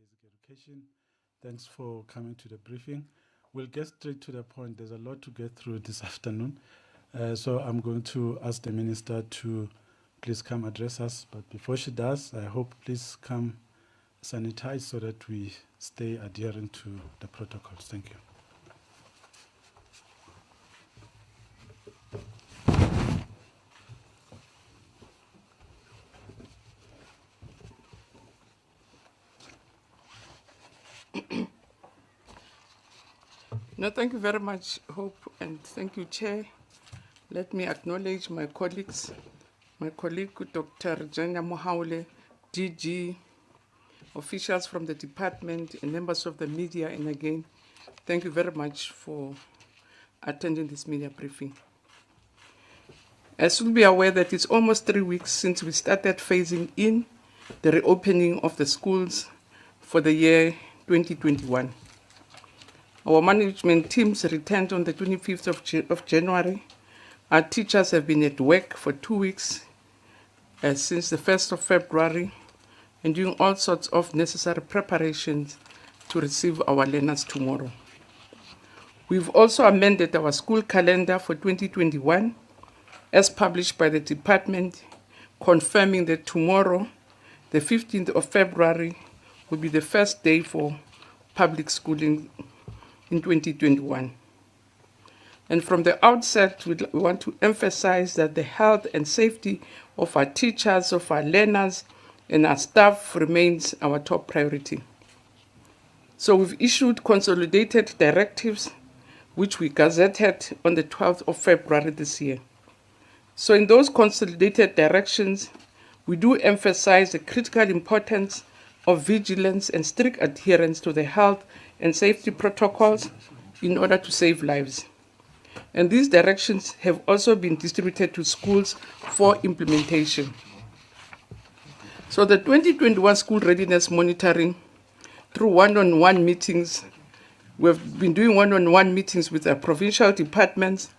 basic education. Thanks for coming to the briefing. We'll get straight to the point. There's a lot to get through this afternoon. So I'm going to ask the Minister to please come address us. But before she does, I hope please come sanitize so that we stay adherent to the protocols. Thank you. No, thank you very much, Hope, and thank you, Chair. Let me acknowledge my colleagues, my colleague, Dr. Janya Mohaule, DG, officials from the department, and members of the media, and again, thank you very much for attending this media briefing. As you'll be aware that it's almost 3 weeks since we started phasing in the reopening of the schools for the year 2021. Our management teams returned on the 25th of January. Our teachers have been at work for 2 weeks since the 1st of February and doing all sorts of necessary preparations to receive our learners tomorrow. We've also amended our school calendar for 2021 as published by the department, confirming that tomorrow, the 15th of February, will be the first day for public schooling in 2021. And from the outset, we want to emphasize that the health and safety of our teachers, of our learners, and our staff remains our top priority. So we've issued consolidated directives, which we gazetted on the 12th of February this year. So in those consolidated directions, we do emphasize the critical importance of vigilance and strict adherence to the health and safety protocols in order to save lives. And these directions have also been distributed to schools for implementation. So the 2021 school readiness monitoring through one-on-one meetings, we've been doing one-on-one meetings with our provincial departments.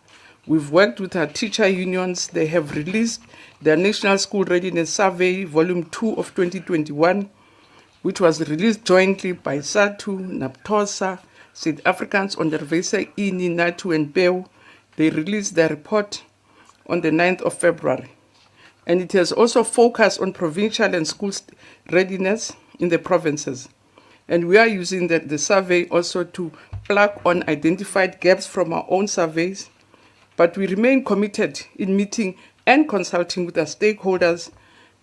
We've worked with our teacher unions. They have released their National School Readiness Survey, Volume 2 of 2021, which was released jointly by SATU, NAPTOSA, South Africans Onderwyser Unie, NATU, and BEU. They released their report on the 9th of February. And it has also focused on provincial and school readiness in the provinces. And we are using the survey also to plug on identified gaps from our own surveys. But we remain committed in meeting and consulting with our stakeholders,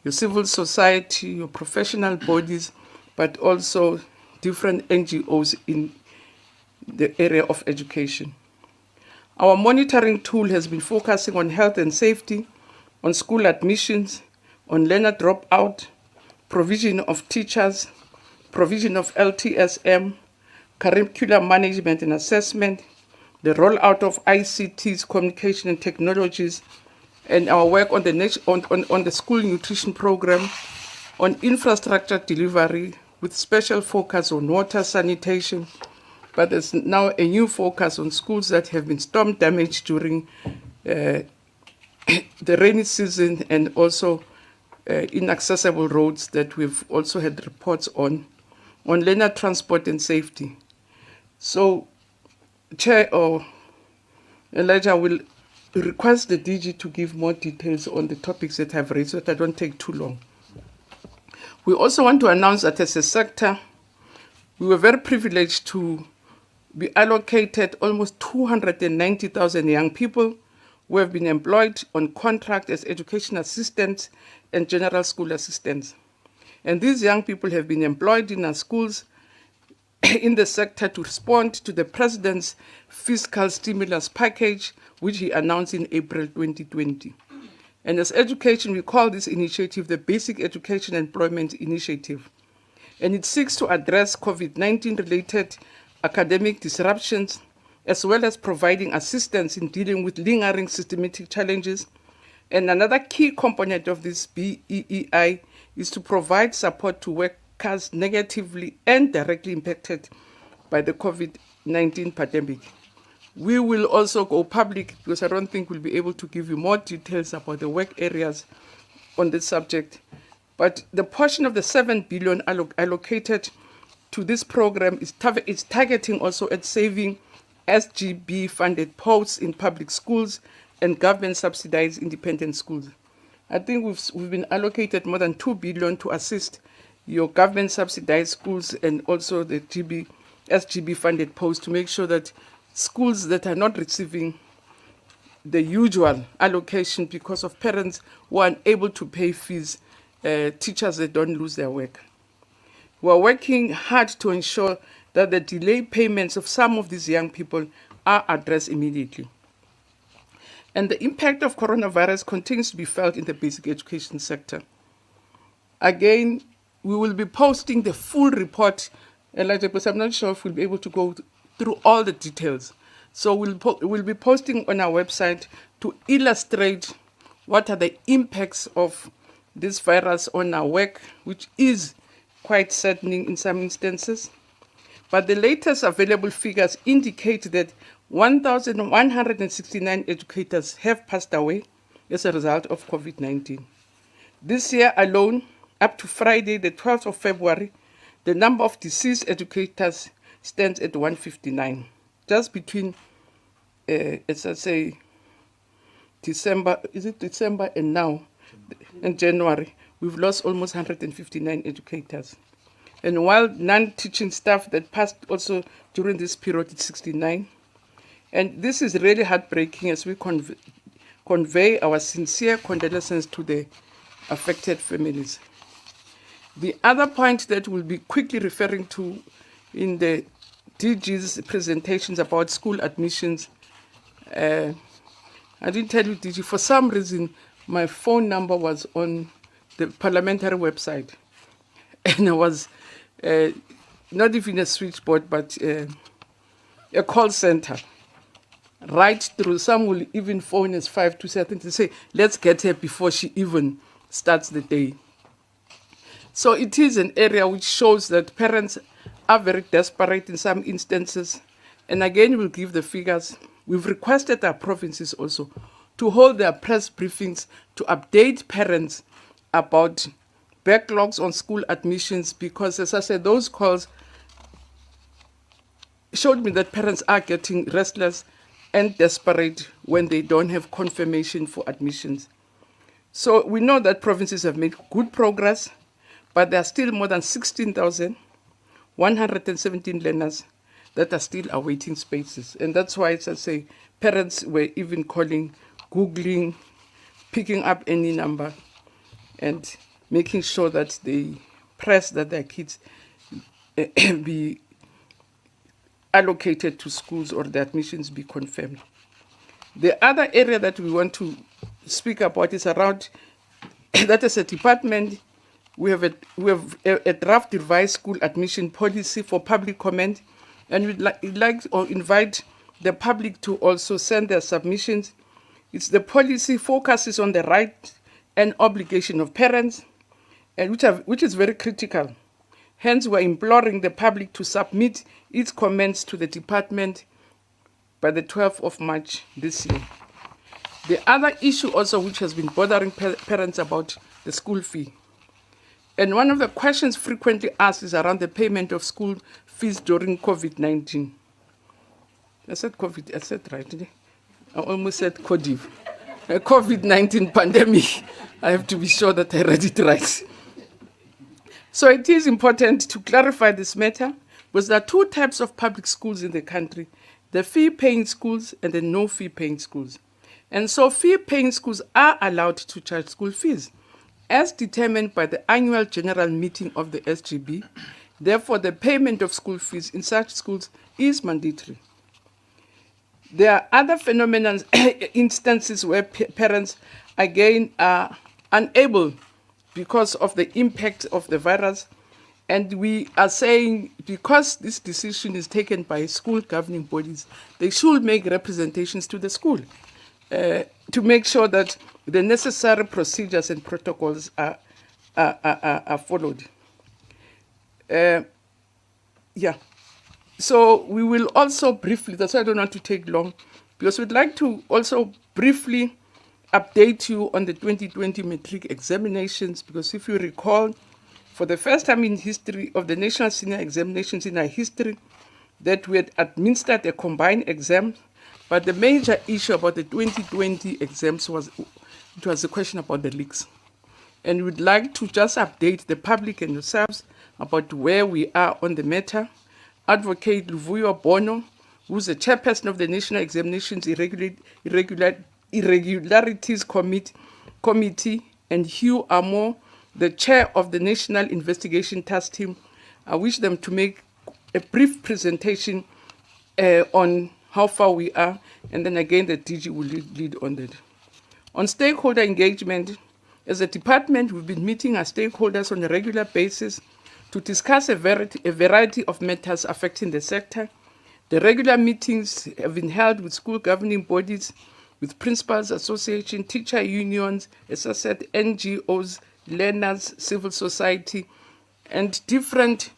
your civil society, your professional bodies, but also different NGOs in the area of education. Our monitoring tool has been focusing on health and safety, on school admissions, on learner dropout, provision of teachers, provision of LTSM, curriculum management and assessment, the rollout of ICTs, communication and technologies, and our work on the school nutrition program, on infrastructure delivery with special focus on water sanitation, but there's now a new focus on schools that have been storm damaged during the rainy season, and also inaccessible roads that we've also had reports on learner transport and safety. So, Chair or Elijah will request the DG to give more details on the topics that I've raised so that I don't take too long. We also want to announce that as a sector, we were very privileged to be allocated almost 290,000 young people who have been employed on contract as education assistants and general school assistants. And these young people have been employed in our schools in the sector to respond to the President's fiscal stimulus package, which he announced in April 2020. And as education, we call this initiative the Basic Education Employment Initiative. And it seeks to address COVID-19 related academic disruptions, as well as providing assistance in dealing with lingering systematic challenges. And another key component of this BEEI is to provide support to workers negatively and directly impacted by the COVID-19 pandemic. We will also go public because I don't think we'll be able to give you more details about the work areas on this subject. But the portion of the 7 billion allocated to this program is targeting also at saving SGB-funded posts in public schools and government-subsidized independent schools. I think we've been allocated more than 2 billion to assist your government-subsidized schools and also the SGB-funded posts to make sure that schools that are not receiving the usual allocation because of parents who are unable to pay fees, teachers that don't lose their work. We're working hard to ensure that the delayed payments of some of these young people are addressed immediately. And the impact of coronavirus continues to be felt in the basic education sector. Again, we will be posting the full report, Elijah, but I'm not sure if we'll be able to go through all the details. So we'll be posting on our website to illustrate what are the impacts of this virus on our work, which is quite saddening in some instances. But the latest available figures indicate that 1,169 educators have passed away as a result of COVID-19. This year alone, up to Friday, the 12th of February, the number of deceased educators stands at 159. Just between, as I say, December and now, in January, we've lost almost 159 educators. And while non-teaching staff that passed also during this period is 69. And this is really heartbreaking as we convey our sincere condolences to the affected families. The other point that we'll be quickly referring to in the DG's presentations about school admissions, I didn't tell you, DG, for some reason, my phone number was on the parliamentary website. And I was not even a switchboard, but a call center. Right through, some will even phone as 527 to say, let's get her before she even starts the day. So it is an area which shows that parents are very desperate in some instances. And again, we'll give the figures. We've requested our provinces also to hold their press briefings to update parents about backlogs on school admissions, because, as I said, those calls showed me that parents are getting restless and desperate when they don't have confirmation for admissions. So we know that provinces have made good progress, but there are still more than 16,117 learners that are still awaiting spaces. And that's why, as I say, parents were even calling, Googling, picking up any number, and making sure that they press that their kids be allocated to schools or the admissions be confirmed. The other area that we want to speak about is around that as a department, we have a draft revised school admission policy for public comment, and we'd like to invite the public to also send their submissions. It's the policy focuses on the right and obligation of parents, and which is very critical. Hence, we're imploring the public to submit its comments to the department by the 12th of March this year. The other issue also which has been bothering parents about the school fee. And one of the questions frequently asked is around the payment of school fees during COVID-19. I said COVID, I said right, didn't I almost said COVID. COVID-19 pandemic. I have to be sure that I read it right. So it is important to clarify this matter, because there are two types of public schools in the country, the fee-paying schools and the no-fee-paying schools. And so fee-paying schools are allowed to charge school fees, as determined by the annual general meeting of the SGB. Therefore, the payment of school fees in such schools is mandatory. There are other phenomena, instances where parents, again, are unable because of the impact of the virus. And we are saying, because this decision is taken by school governing bodies, they should make representations to the school to make sure that the necessary procedures and protocols are followed. So we will also briefly, that's why I don't want to take long, because we'd like to also briefly update you on the 2020 matric examinations, because if you recall, for the first time in history of the national senior examinations in our history, that we had administered a combined exam. But the major issue about the 2020 exams was a question about the leaks. And we'd like to just update the public and yourselves about where we are on the matter. Advocate Luvuyo Bono, who's the chairperson of the National Examinations Irregularities Committee, and Hugh Amo, the chair of the National Investigation Task Team. I wish them to make a brief presentation on how far we are, and then again the DG will lead on that. On stakeholder engagement, as a department, we've been meeting our stakeholders on a regular basis to discuss a variety of matters affecting the sector. The regular meetings have been held with school governing bodies, with principals association, teacher unions, as I said, NGOs, learners, civil society, and different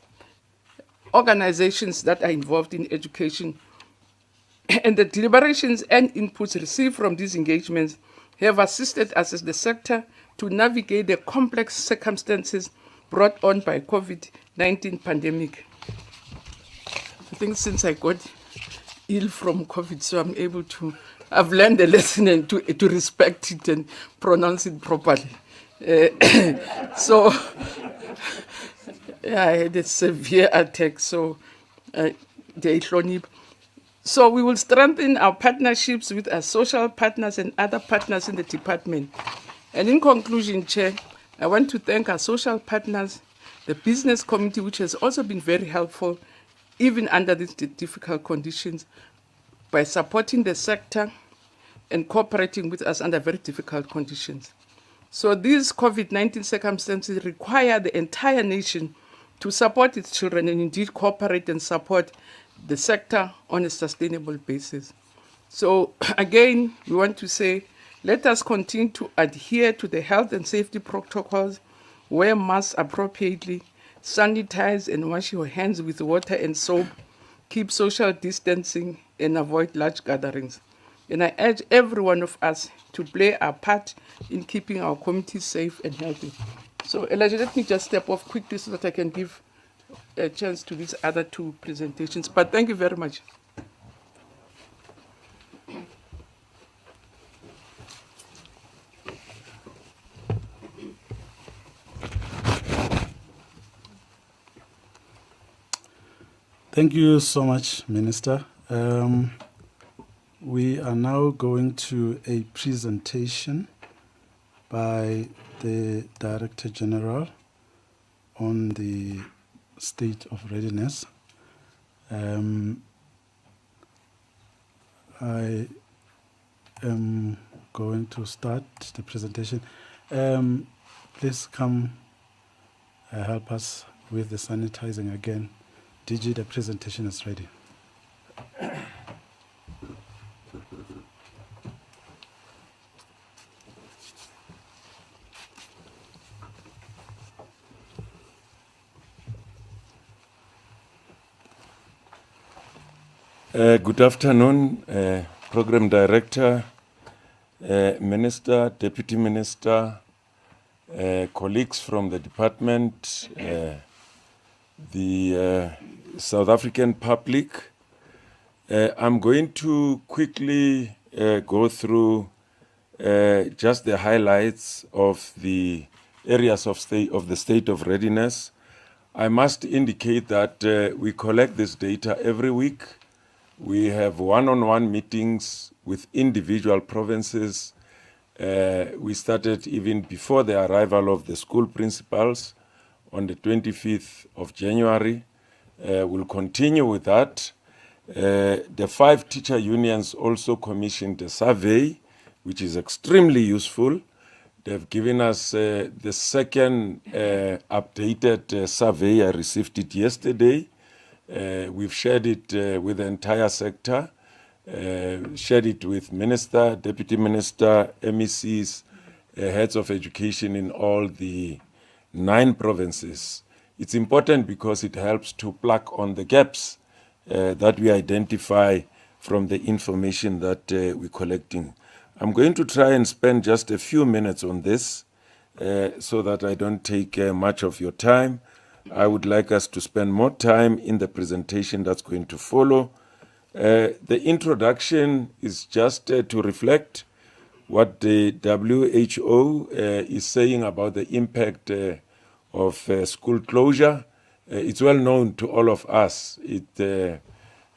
organizations that are involved in education. And the deliberations and inputs received from these engagements have assisted us as the sector to navigate the complex circumstances brought on by COVID-19 pandemic. I think since I got ill from COVID, so I've learned a lesson and to respect it and pronounce it properly. So yeah, I had a severe attack, so so we will strengthen our partnerships with our social partners and other partners in the department. And in conclusion, Chair, I want to thank our social partners, the business community, which has also been very helpful, even under these difficult conditions, by supporting the sector and cooperating with us under very difficult conditions. So these COVID-19 circumstances require the entire nation to support its children and indeed cooperate and support the sector on a sustainable basis. So again, we want to say, let us continue to adhere to the health and safety protocols, wear masks appropriately, sanitize and wash your hands with water and soap, keep social distancing, and avoid large gatherings. And I urge every one of us to play our part in keeping our communities safe and healthy. So Elijah, let me just step off quickly so that I can give a chance to these other two presentations. But thank you very much. Thank you so much, Minister. We are now going to a presentation by the Director General on the state of readiness. I am going to start the presentation. Please come help us with the sanitizing again. DG, the presentation is ready. Good afternoon, Program Director, Minister, Deputy Minister, colleagues from the department, the South African public. I'm going to quickly go through just the highlights of the areas of the state of readiness. I must indicate that we collect this data every week. We have one-on-one meetings with individual provinces. We started even before the arrival of the school principals on the 25th of January. We'll continue with that. The 5 teacher unions also commissioned a survey, which is extremely useful. They've given us the second updated survey. I received it yesterday. We've shared it with the entire sector, shared it with Minister, Deputy Minister, MECs, heads of education in all the 9 provinces. It's important because it helps to plug on the gaps that we identify from the information that we're collecting. I'm going to try and spend just a few minutes on this so that I don't take much of your time. I would like us to spend more time in the presentation that's going to follow. The introduction is just to reflect what the WHO is saying about the impact of school closure. It's well known to all of us. It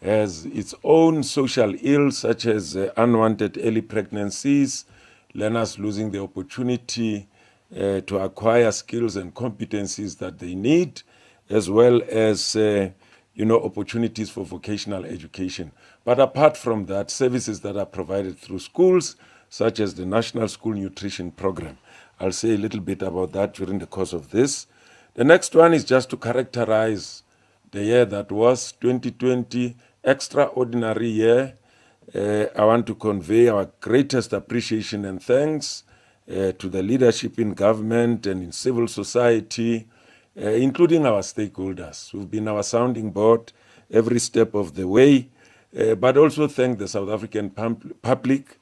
has its own social ills, such as unwanted early pregnancies, learners losing the opportunity to acquire skills and competencies that they need, as well as opportunities for vocational education. But apart from that, services that are provided through schools, such as the National School Nutrition Program. I'll say a little bit about that during the course of this. The next one is just to characterize the year that was 2020, extraordinary year. I want to convey our greatest appreciation and thanks to the leadership in government and in civil society, including our stakeholders who've been our sounding board every step of the way, but also thank the South African public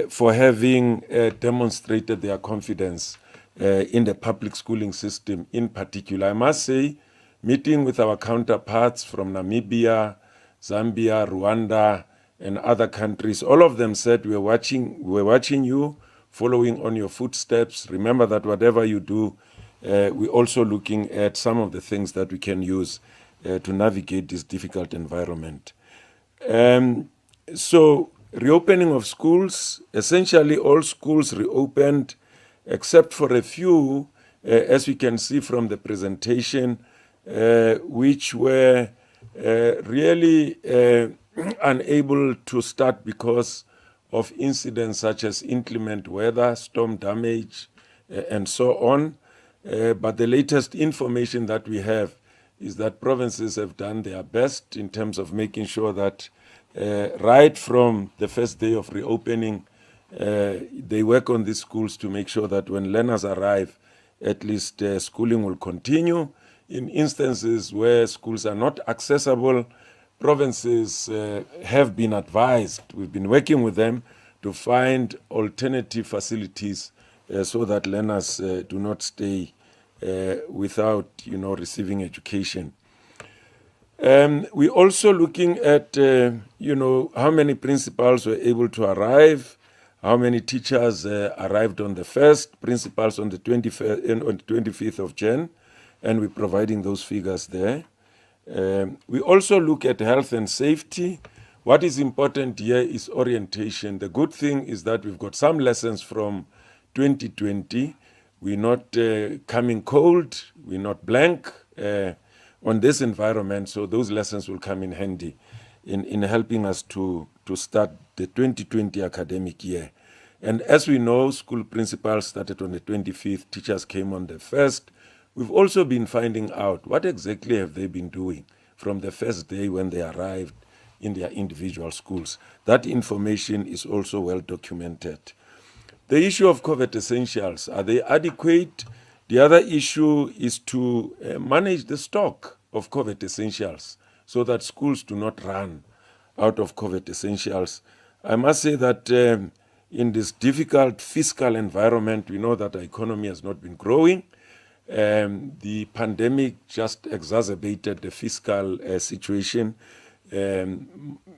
for having demonstrated their confidence in the public schooling system in particular. I must say, meeting with our counterparts from Namibia, Zambia, Rwanda, and other countries, all of them said, we're watching you, following on your footsteps. Remember that whatever you do, we're also looking at some of the things that we can use to navigate this difficult environment. So, reopening of schools, essentially all schools reopened except for a few, as we can see from the presentation, which were really unable to start because of incidents such as inclement weather, storm damage, and so on. But the latest information that we have is that provinces have done their best in terms of making sure that right from the first day of reopening, they work on these schools to make sure that when learners arrive, at least schooling will continue. In instances where schools are not accessible, provinces have been advised, we've been working with them to find alternative facilities so that learners do not stay without, receiving education. We're also looking at, how many principals were able to arrive, how many teachers arrived on the 1st, principals on the 25th of Jan, and we're providing those figures there. We also look at health and safety. What is important here is orientation. The good thing is that we've got some lessons from 2020. We're not coming cold, we're not blank on this environment, so those lessons will come in handy in helping us to start the 2020 academic year. And as we know, school principals started on the 25th, teachers came on the 1st. We've also been finding out what exactly have they been doing from the first day when they arrived in their individual schools. That information is also well documented. The issue of COVID essentials, are they adequate? The other issue is to manage the stock of COVID essentials so that schools do not run out of COVID essentials. I must say that in this difficult fiscal environment, we know that the economy has not been growing. The pandemic just exacerbated the fiscal situation.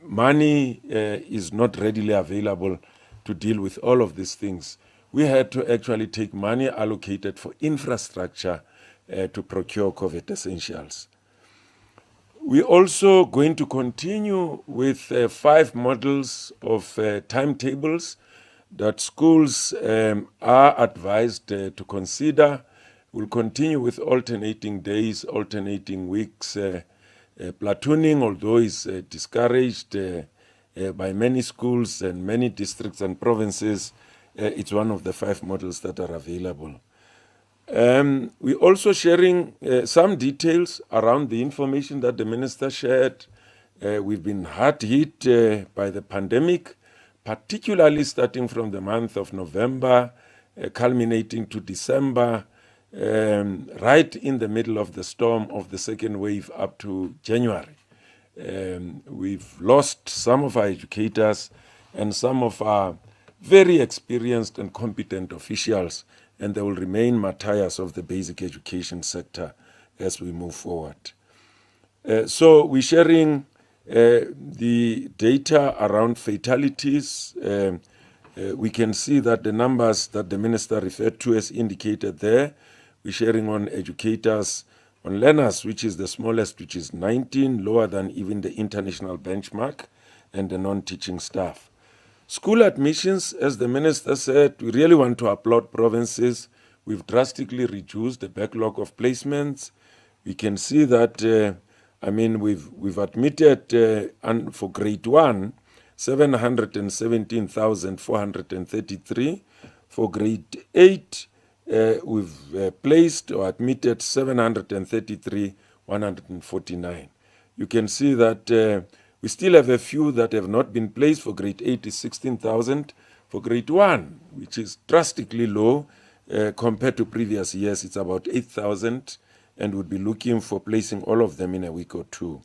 Money is not readily available to deal with all of these things. We had to actually take money allocated for infrastructure to procure COVID essentials. We're also going to continue with 5 models of timetables that schools are advised to consider. We'll continue with alternating days, alternating weeks. Platooning, although is discouraged by many schools and many districts and provinces, it's one of the 5 models that are available. We're also sharing some details around the information that the minister shared. We've been hard hit by the pandemic, particularly starting from the month of November, culminating to December, right in the middle of the storm of the second wave up to January. We've lost some of our educators and some of our very experienced and competent officials and they will remain martyrs of the basic education sector as we move forward. So we're sharing the data around fatalities. We can see that the numbers that the minister referred to as indicated there. We're sharing on educators, on learners, which is the smallest, which is 19, lower than even the international benchmark, and the non-teaching staff. School admissions, as the minister said, we really want to applaud provinces. We've drastically reduced the backlog of placements. We can see that, we've admitted for grade 1, 717,433. For grade 8, we've placed or admitted 733,149. You can see that we still have a few that have not been placed. For grade 8 is 16,000. For grade 1, which is drastically low compared to previous years, it's about 8,000, and would be looking for placing all of them in a week or two.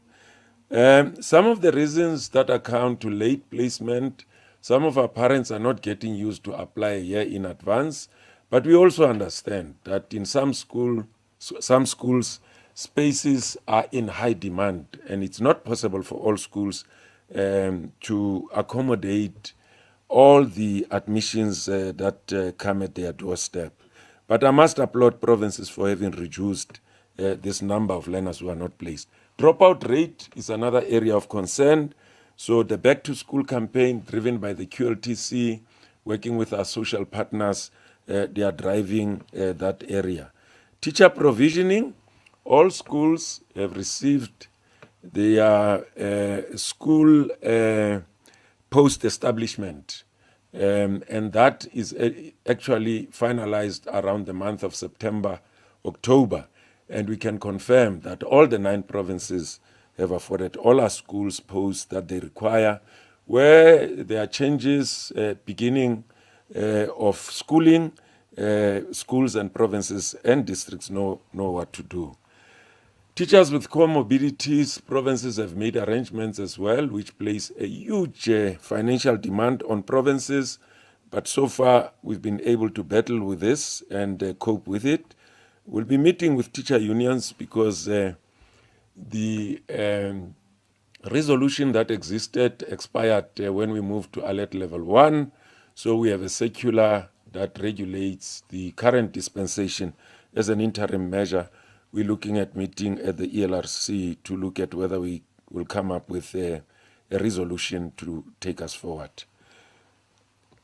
Some of the reasons that account to late placement, some of our parents are not getting used to apply a year in advance, but we also understand that in some schools, spaces are in high demand, and it's not possible for all schools to accommodate all the admissions that come at their doorstep. But I must applaud provinces for having reduced this number of learners who are not placed. Dropout rate is another area of concern. So the Back to School campaign, driven by the QLTC, working with our social partners, they are driving that area. Teacher provisioning, all schools have received their school post-establishment, and that is actually finalized around the month of September, October, and we can confirm that all the 9 provinces have afforded all our schools posts that they require. Where there are changes beginning of schooling, schools and provinces and districts know what to do. Teachers with comorbidities, provinces have made arrangements as well, which place a huge financial demand on provinces. But so far, we've been able to battle with this and cope with it. We'll be meeting with teacher unions because the resolution that existed expired when we moved to alert level 1. So we have a circular that regulates the current dispensation as an interim measure. We're looking at meeting at the ELRC to look at whether we will come up with a resolution to take us forward.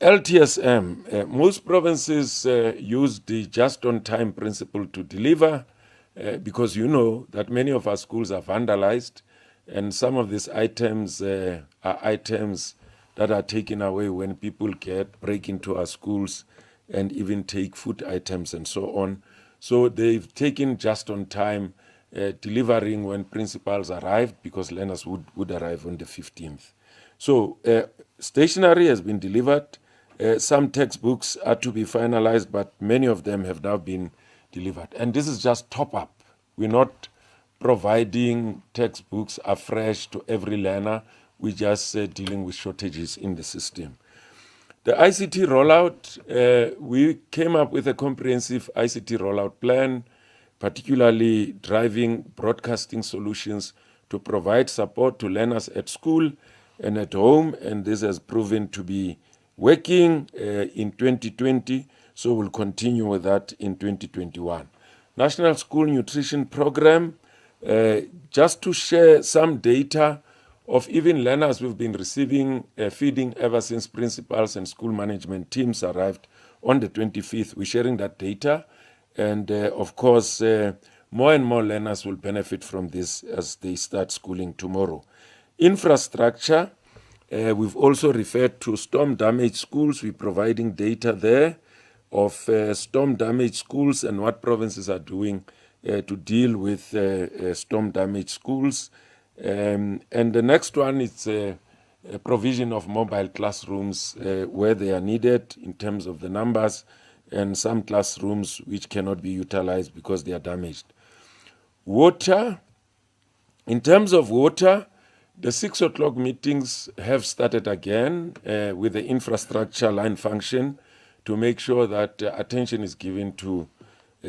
LTSM, most provinces use the just-on-time principle to deliver because you know that many of our schools are vandalized, and some of these items are items that are taken away when people break into our schools and even take food items and so on. So they've taken just on time, delivering when principals arrived, because learners would arrive on the 15th. So stationery has been delivered. Some textbooks are to be finalized, but many of them have now been delivered. And this is just top up. We're not providing textbooks afresh to every learner. We're just dealing with shortages in the system. The ICT rollout, we came up with a comprehensive ICT rollout plan, particularly driving broadcasting solutions to provide support to learners at school and at home, and this has proven to be working in 2020, so we'll continue with that in 2021. National School Nutrition Program, just to share some data of even learners who've been receiving feeding ever since principals and school management teams arrived on the 25th. We're sharing that data, and of course, more and more learners will benefit from this as they start schooling tomorrow. Infrastructure, we've also referred to storm damaged schools. We're providing data there of storm damaged schools and what provinces are doing to deal with storm damaged schools. And the next one is a provision of mobile classrooms where they are needed in terms of the numbers, and some classrooms which cannot be utilized because they are damaged. Water, in terms of water, the 6 o'clock meetings have started again with the infrastructure line function to make sure that attention is given to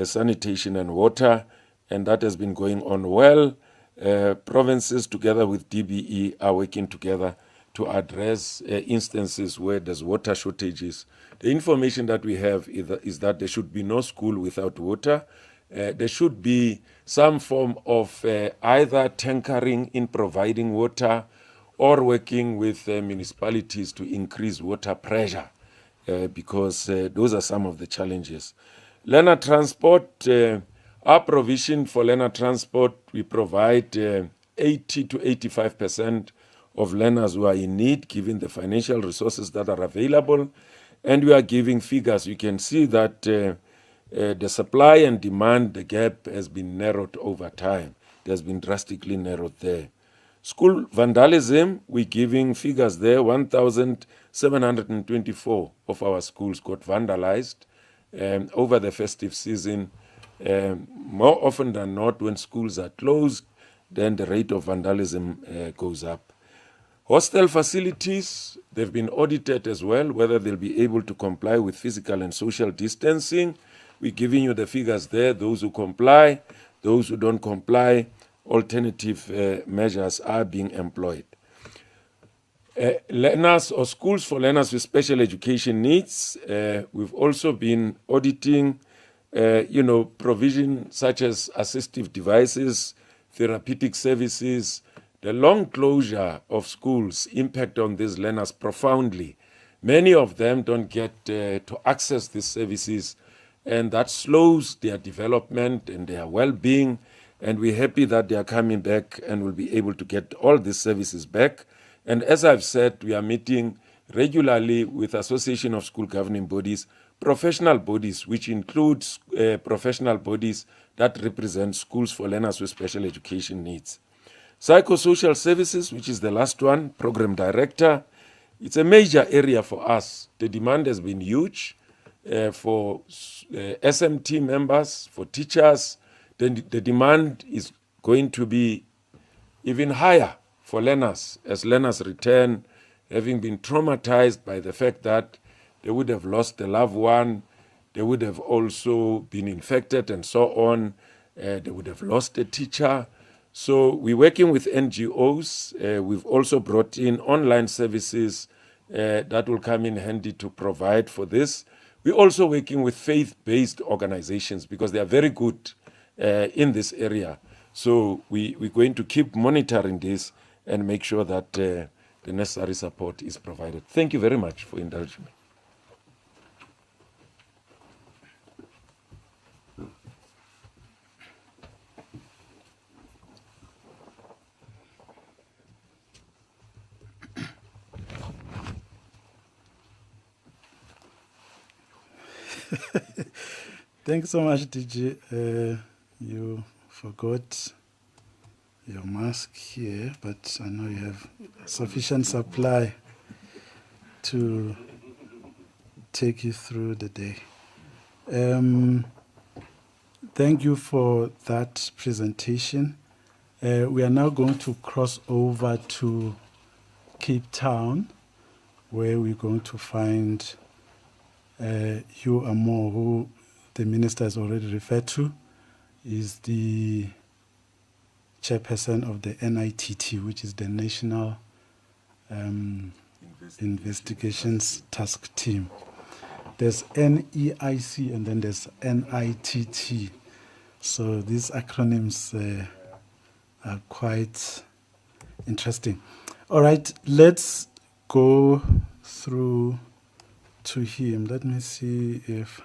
sanitation and water, and that has been going on well. Provinces together with DBE are working together to address instances where there's water shortages. The information that we have is that there should be no school without water. There should be some form of either tankering in providing water or working with municipalities to increase water pressure, because those are some of the challenges. Learner transport, our provision for learner transport, we provide 80 to 85% of learners who are in need, given the financial resources that are available. And we are giving figures. You can see that the supply and demand, the gap has been narrowed over time. It has been drastically narrowed there. School vandalism, we're giving figures there. 1,724 of our schools got vandalized over the festive season. More often than not, when schools are closed, then the rate of vandalism goes up. Hostel facilities, they've been audited as well, whether they'll be able to comply with physical and social distancing. We're giving you the figures there, those who comply, those who don't comply, alternative measures are being employed. Learners or schools for learners with special education needs, we've also been auditing, provision such as assistive devices, therapeutic services. The long closure of schools impact on these learners profoundly. Many of them don't get to access these services, and that slows their development and their well-being. And we're happy that they are coming back and will be able to get all these services back. And as I've said, we are meeting regularly with Association of School Governing Bodies, professional bodies, which includes professional bodies that represent schools for learners with special education needs. Psychosocial services, which is the last one, program director. It's a major area for us. The demand has been huge for SMT members, for teachers. Then the demand is going to be even higher for learners as learners return, having been traumatized by the fact that they would have lost a loved one, they would have also been infected and so on, they would have lost a teacher. So we're working with NGOs. We've also brought in online services that will come in handy to provide for this. We're also working with faith-based organizations because they are very good in this area. So we're going to keep monitoring this and make sure that the necessary support is provided. Thank you very much for indulging me. Thanks so much, DG. You forgot your mask here, but I know you have sufficient supply to take you through the day. Thank you for that presentation. We are now going to cross over to Cape Town, where we're going to find Hugh Amor, who the minister has already referred to, is the chairperson of the NITT, which is the National Investigations Task Team. There's NEIC and then there's NITT. So these acronyms are quite interesting. All right, let's go through to him. Let me see if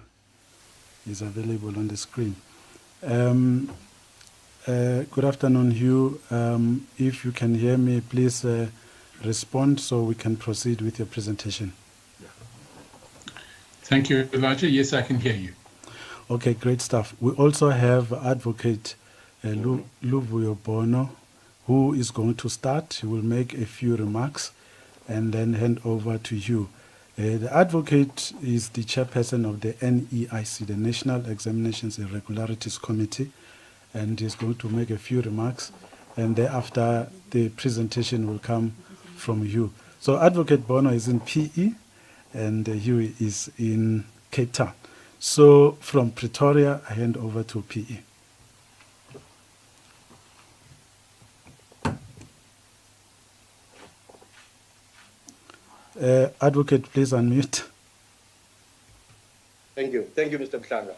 he's available on the screen. Good afternoon, Hugh. If you can hear me, please respond so we can proceed with your presentation. Thank you, Elijah. Yes, I can hear you. Okay, great stuff. We also have Advocate Luvuyo Bono, who is going to start. He will make a few remarks and then hand over to you. The advocate is the chairperson of the NEIC, the National Examinations Irregularities Committee, and he's going to make a few remarks, and thereafter the presentation will come from you. So Advocate Bono is in PE, and Hugh is in Cape Town. So from Pretoria, I hand over to PE. Advocate, please unmute. Thank you, Mr. Mshanga.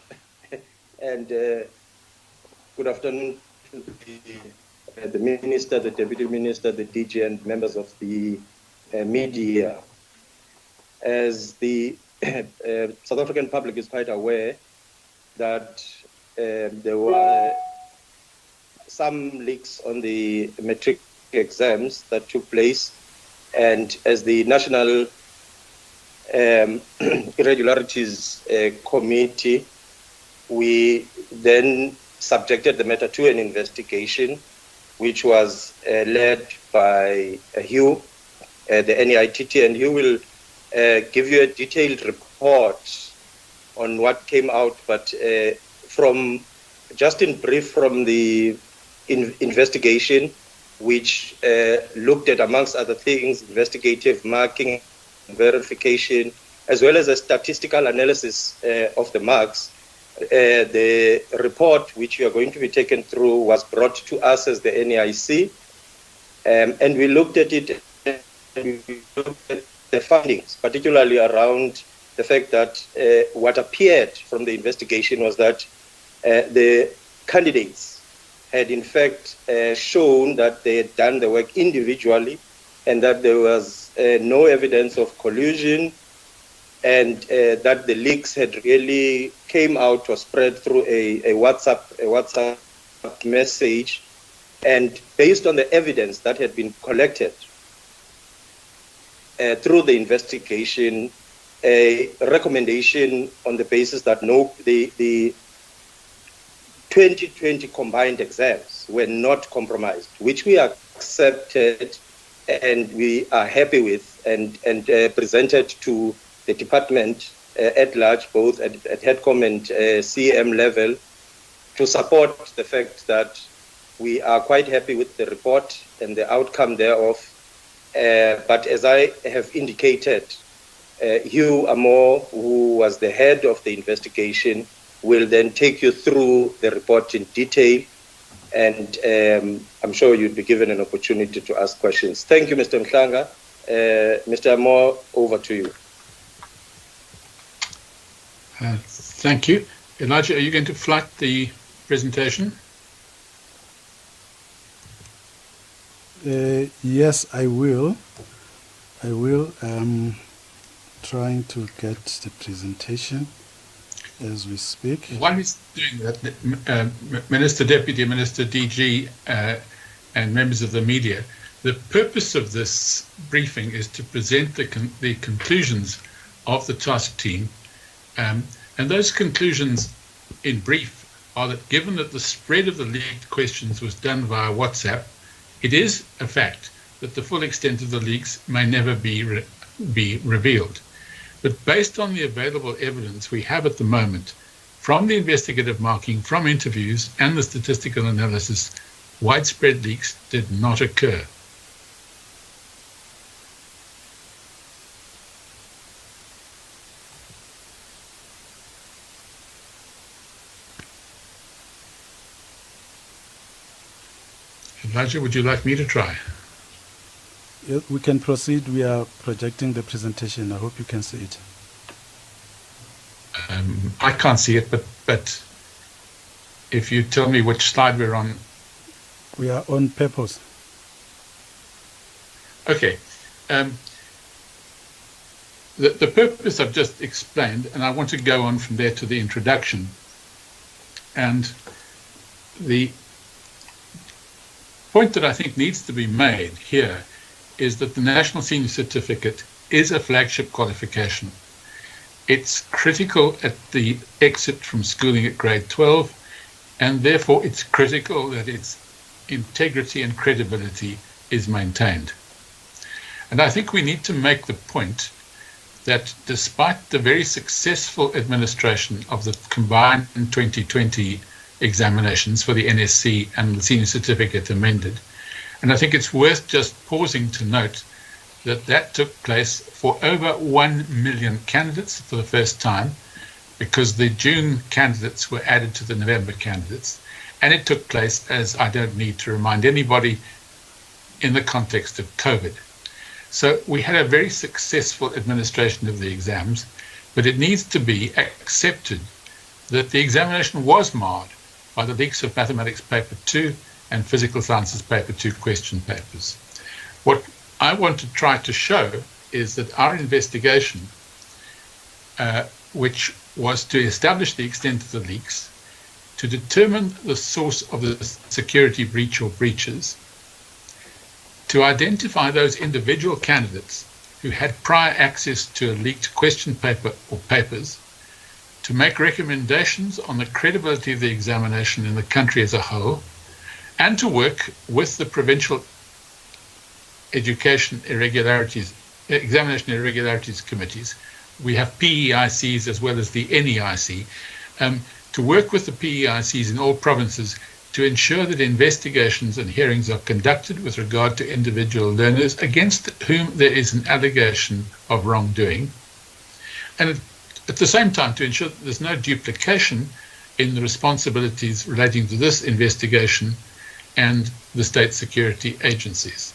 And good afternoon to the Minister, the Deputy Minister, the DG, and members of the media. As the South African public is quite aware that there were some leaks on the matric exams that took place, and as the National Irregularities Committee, we then subjected the matter to an investigation, which was led by Hugh, the NITT, and Hugh will give you a detailed report on what came out, but from just in brief from the investigation, which looked at, amongst other things, investigative marking, verification, as well as a statistical analysis of the marks. The report, which you are going to be taken through, was brought to us as the NIC, and we looked at it, and we looked at the findings, particularly around the fact that what appeared from the investigation was that the candidates had in fact shown that they had done the work individually, and that there was no evidence of collusion, and that the leaks had really came out or spread through a WhatsApp message. And based on the evidence that had been collected through the investigation, a recommendation on the basis that the 2020 combined exams were not compromised, which we accepted and we are happy with, and presented to the department at large, both at HEDCOM and CM level, to support the fact that we are quite happy with the report and the outcome thereof. But as I have indicated, Hugh Amor, who was the head of the investigation, will then take you through the report in detail, and I'm sure you'd be given an opportunity to ask questions. Thank you, Mr. Mhlanga. Mr. Amor, over to you. Thank you. Elijah, are you going to flight the presentation? Yes, I will. Trying to get the presentation as we speak. While he's doing that, Minister, Deputy Minister, DG, and members of the media, the purpose of this briefing is to present the conclusions of the task team. And those conclusions, in brief, are that given that the spread of the leaked questions was done via WhatsApp, it is a fact that the full extent of the leaks may never be revealed. But based on the available evidence we have at the moment, from the investigative marking, from interviews, and the statistical analysis, widespread leaks did not occur. Elijah, would you like me to try? Yeah, we can proceed. We are projecting the presentation. I hope you can see it. I can't see it, but if you tell me which slide we're on. We are on purpose. Okay. The purpose I've just explained, and I want to go on from there to the introduction. And the point that I think needs to be made here is that the National Senior Certificate is a flagship qualification. It's critical at the exit from schooling at grade 12, and therefore it's critical that its integrity and credibility is maintained. And I think we need to make the point that despite the very successful administration of the combined 2020 examinations for the NSC and the Senior Certificate amended, and I think it's worth just pausing to note that that took place for over 1 million candidates for the first time, because the June candidates were added to the November candidates, and it took place, as I don't need to remind anybody, in the context of COVID. So we had a very successful administration of the exams, but it needs to be accepted that the examination was marred by the leaks of Mathematics Paper 2 and Physical Sciences Paper 2 question papers. What I want to try to show is that our investigation, which was to establish the extent of the leaks, to determine the source of the security breach or breaches, to identify those individual candidates who had prior access to a leaked question paper or papers, to make recommendations on the credibility of the examination in the country as a whole, and to work with the provincial examination irregularities committees. We have PEICs as well as the NEIC, to work with the PEICs in all provinces to ensure that investigations and hearings are conducted with regard to individual learners against whom there is an allegation of wrongdoing, and at the same time to ensure that there's no duplication in the responsibilities relating to this investigation and the state security agencies.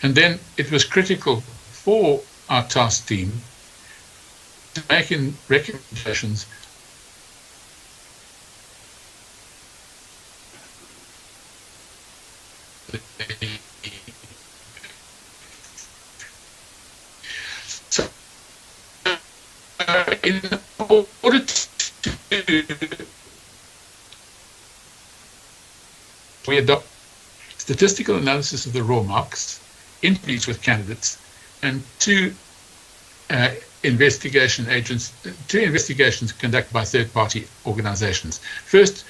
And then it was critical for our task team to make recommendations so, in order to we adopt statistical analysis of the raw marks, interviews with candidates, and two investigations conducted by third-party organizations. First,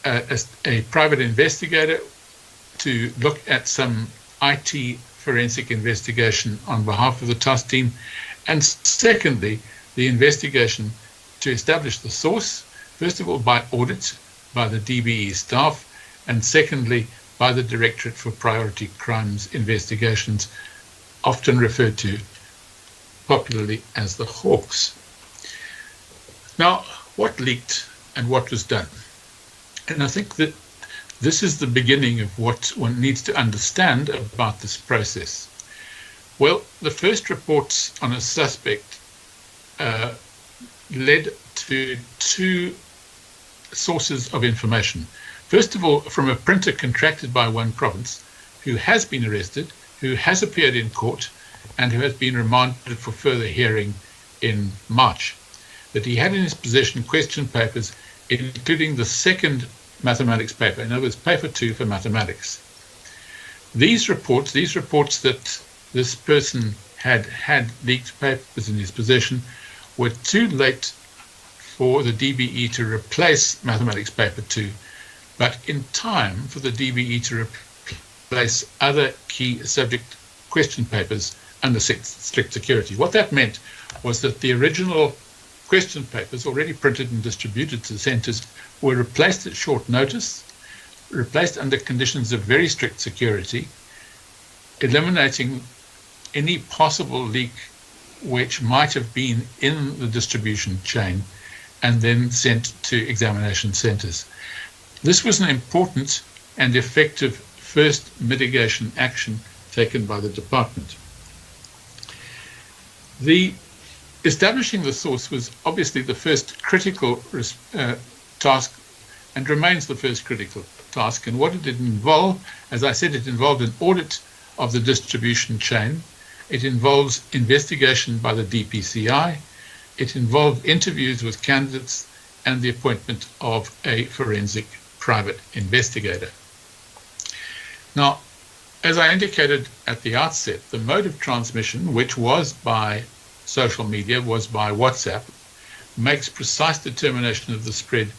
a private investigator to look at some IT forensic investigation on behalf of the task team, and secondly, the investigation to establish the source, first of all by audit by the DBE staff, and secondly by the Directorate for Priority Crimes Investigations, often referred to popularly as the Hawks. Now, what leaked and what was done? And I think that this is the beginning of what one needs to understand about this process. Well, the first reports on a suspect led to two sources of information. First of all, from a printer contracted by one province who has been arrested, who has appeared in court, and who has been remanded for further hearing in March, that he had in his possession question papers, including the second mathematics paper, in other words, paper 2 for mathematics. These reports that this person had leaked papers in his possession were too late for the DBE to replace mathematics paper 2, but in time for the DBE to replace other key subject question papers under strict security. What that meant was that the original question papers, already printed and distributed to the centres, were replaced at short notice, replaced under conditions of very strict security, eliminating any possible leak which might have been in the distribution chain, and then sent to examination centres. This was an important and effective first mitigation action taken by the department. Establishing the source was obviously the first critical task, and remains the first critical task. And what did it involve? As I said, it involved an audit of the distribution chain. It involves investigation by the DPCI. It involved interviews with candidates and the appointment of a forensic private investigator. Now, as I indicated at the outset, the mode of transmission, which was by social media, was by WhatsApp, makes precise determination of the spread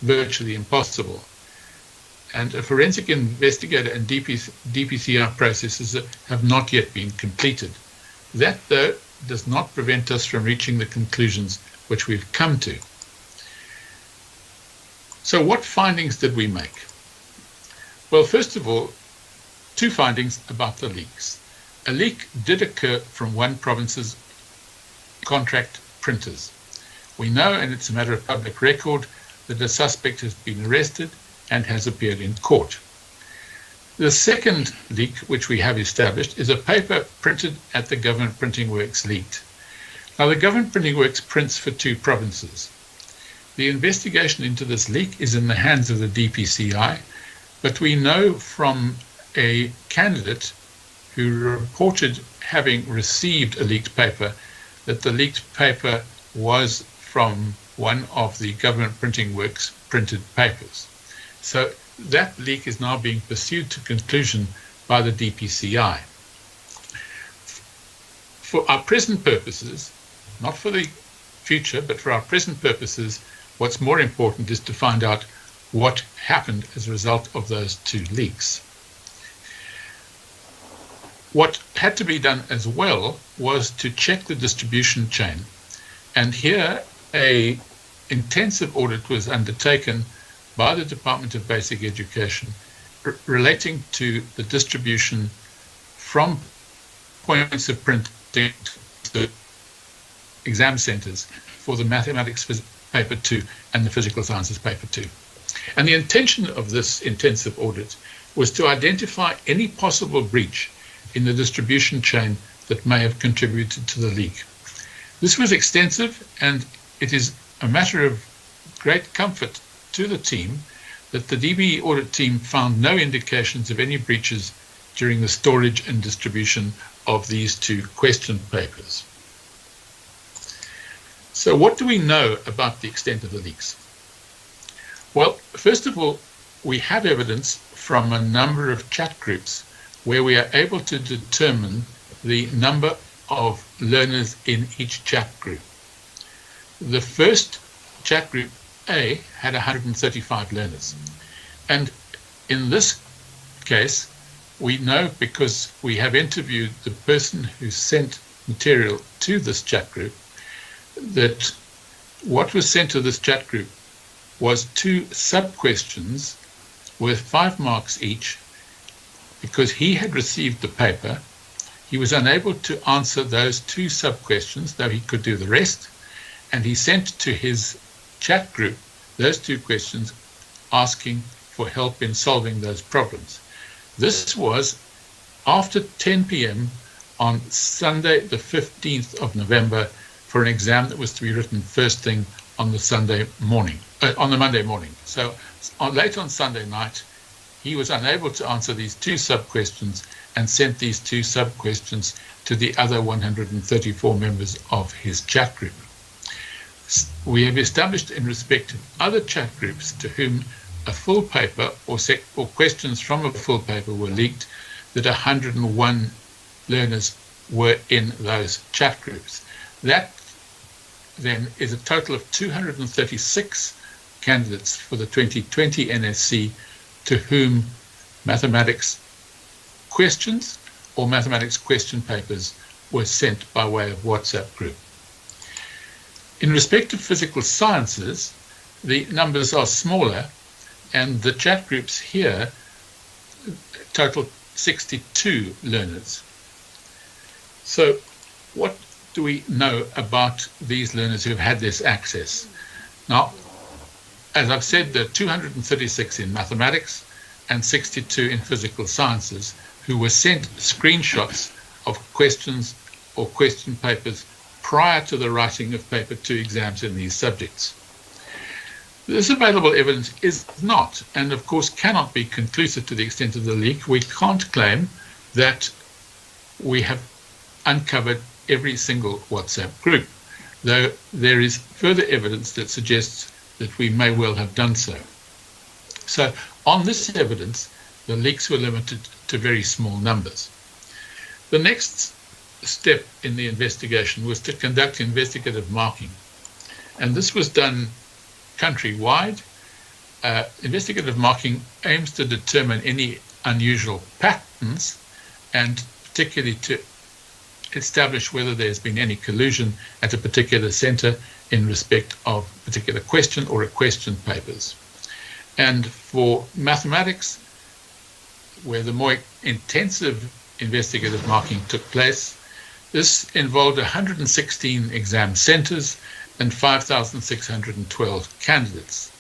virtually impossible. And a forensic investigator and DPCR processes have not yet been completed. That, though, does not prevent us from reaching the conclusions which we've come to. So what findings did we make? Well, first of all, two findings about the leaks. A leak did occur from one province's contract printers. We know, and it's a matter of public record, that the suspect has been arrested and has appeared in court. The second leak, which we have established, is a paper printed at the Government Printing Works leaked. Now, the Government Printing Works prints for 2 provinces. The investigation into this leak is in the hands of the DPCI, but we know from a candidate who reported having received a leaked paper that the leaked paper was from one of the Government Printing Works printed papers. So that leak is now being pursued to conclusion by the DPCI. For our present purposes, not for the future, but for our present purposes, what's more important is to find out what happened as a result of those 2 leaks. What had to be done as well was to check the distribution chain. And here an intensive audit was undertaken by the Department of Basic Education relating to the distribution from points of printing to exam centres for the mathematics paper 2 and the physical sciences paper 2. And the intention of this intensive audit was to identify any possible breach in the distribution chain that may have contributed to the leak. This was extensive, and it is a matter of great comfort to the team that the DBE audit team found no indications of any breaches during the storage and distribution of these 2 question papers. So what do we know about the extent of the leaks? Well, first of all, we have evidence from a number of chat groups where we are able to determine the number of learners in each chat group. The first chat group A had 135 learners. And in this case, we know because we have interviewed the person who sent material to this chat group that what was sent to this chat group was 2 sub-questions worth 5 marks each. Because he had received the paper, he was unable to answer those 2 sub-questions, though he could do the rest, and he sent to his chat group those 2 questions asking for help in solving those problems. This was after 10 p.m. on Sunday, the 15th of November, for an exam that was to be written first thing on the Sunday morning, on the Monday morning. So late on Sunday night, he was unable to answer these 2 sub-questions and sent these 2 sub-questions to the other 134 members of his chat group. We have established in respect of other chat groups to whom a full paper or questions from a full paper were leaked that 101 learners were in those chat groups. That then is a total of 236 candidates for the 2020 NSC to whom mathematics questions or mathematics question papers were sent by way of WhatsApp group. In respect of physical sciences, the numbers are smaller, and the chat groups here total 62 learners. So what do we know about these learners who have had this access? Now, as I've said, there are 236 in mathematics and 62 in physical sciences who were sent screenshots of questions or question papers prior to the writing of paper 2 exams in these subjects. This available evidence is not, and of course cannot be conclusive to the extent of the leak. We can't claim that we have uncovered every single WhatsApp group, though there is further evidence that suggests that we may well have done so. So on this evidence, the leaks were limited to very small numbers. The next step in the investigation was to conduct investigative marking, and this was done countrywide. Investigative marking aims to determine any unusual patterns and particularly to establish whether there's been any collusion at a particular centre in respect of a particular question or a question papers. And for mathematics, where the more intensive investigative marking took place, this involved 116 exam centres and 5,612 candidates.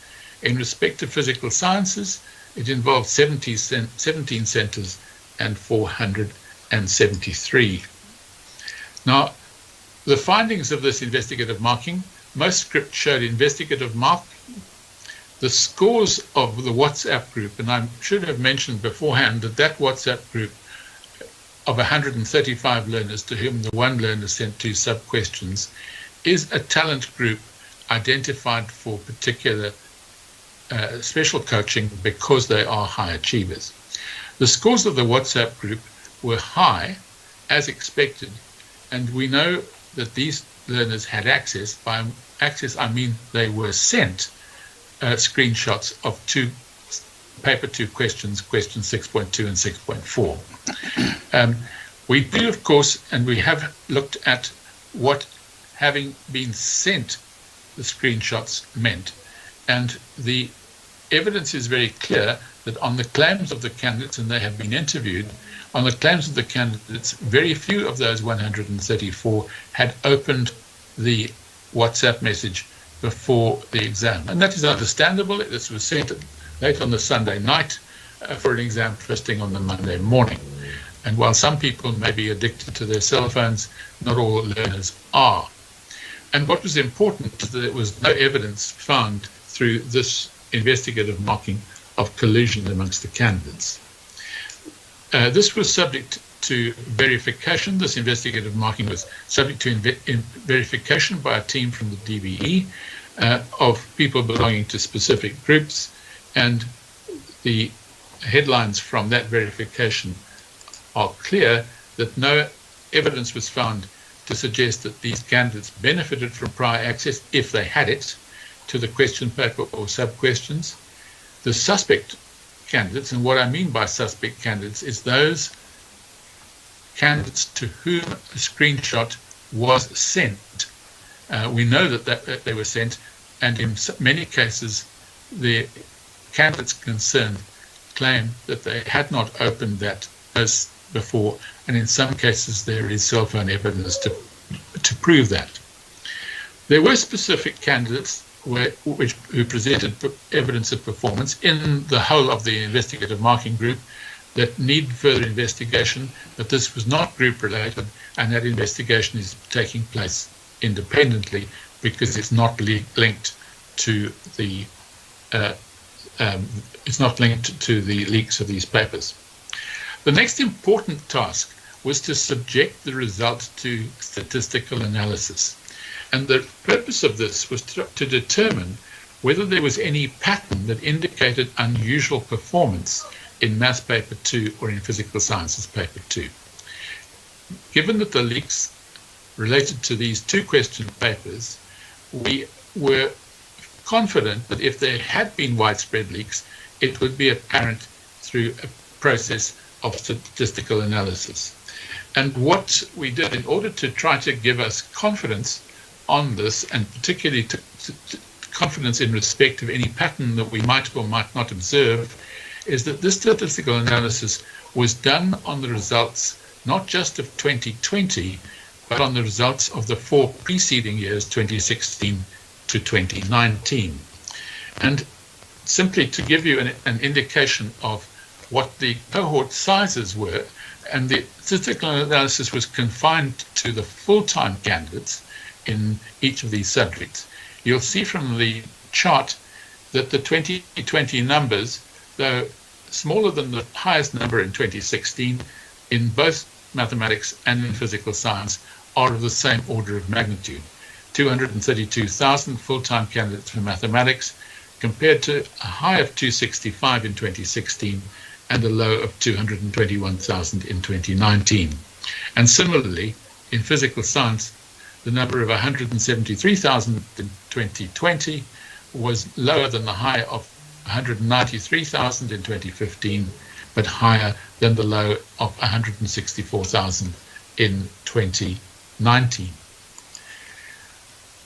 In respect to physical sciences, it involved 17 centres and 473. Now, the findings of this investigative marking, most scripts showed investigative marking. The scores of the WhatsApp group, and I should have mentioned beforehand that that WhatsApp group of 135 learners to whom the one learner sent 2 sub-questions is a talent group identified for particular special coaching because they are high achievers. The scores of the WhatsApp group were high, as expected, and we know that these learners had access. By access, I mean they were sent screenshots of paper 2 questions, questions 6.2 and 6.4. We do, of course, and we have looked at what having been sent the screenshots meant. And the evidence is very clear that on the claims of the candidates, and they have been interviewed, on the claims of the candidates, very few of those 134 had opened the WhatsApp message before the exam. And that is understandable. This was sent late on the Sunday night for an exam first thing on the Monday morning. And while some people may be addicted to their cell phones, not all learners are. And what was important, there was no evidence found through this investigative marking of collusion amongst the candidates. This was subject to verification. This investigative marking was subject to verification by a team from the DBE of people belonging to specific groups, and the headlines from that verification are clear that no evidence was found to suggest that these candidates benefited from prior access, if they had it, to the question paper or sub-questions. The suspect candidates, and what I mean by suspect candidates is those candidates to whom a screenshot was sent. We know that they were sent, and in many cases the candidates concerned claim that they had not opened that post before, and in some cases there is cell phone evidence to prove that. There were specific candidates who presented evidence of performance in the whole of the investigative marking group that need further investigation, but this was not group related, and that investigation is taking place independently because it's not linked to the leaks of these papers. The next important task was to subject the results to statistical analysis. And the purpose of this was to determine whether there was any pattern that indicated unusual performance in Maths Paper 2 or in Physical Sciences Paper 2. Given that the leaks related to these 2 question papers, we were confident that if there had been widespread leaks, it would be apparent through a process of statistical analysis. And what we did in order to try to give us confidence on this, and particularly confidence in respect of any pattern that we might or might not observe, is that this statistical analysis was done on the results not just of 2020, but on the results of the 4 preceding years, 2016 to 2019. And simply to give you an indication of what the cohort sizes were, and the statistical analysis was confined to the full-time candidates in each of these subjects. You'll see from the chart that the 2020 numbers, though smaller than the highest number in 2016, in both mathematics and in physical science, are of the same order of magnitude. 232,000 full-time candidates for mathematics, compared to a high of 265 in 2016 and a low of 221,000 in 2019. And similarly, in physical science, the number of 173,000 in 2020 was lower than the high of 193,000 in 2015, but higher than the low of 164,000 in 2019.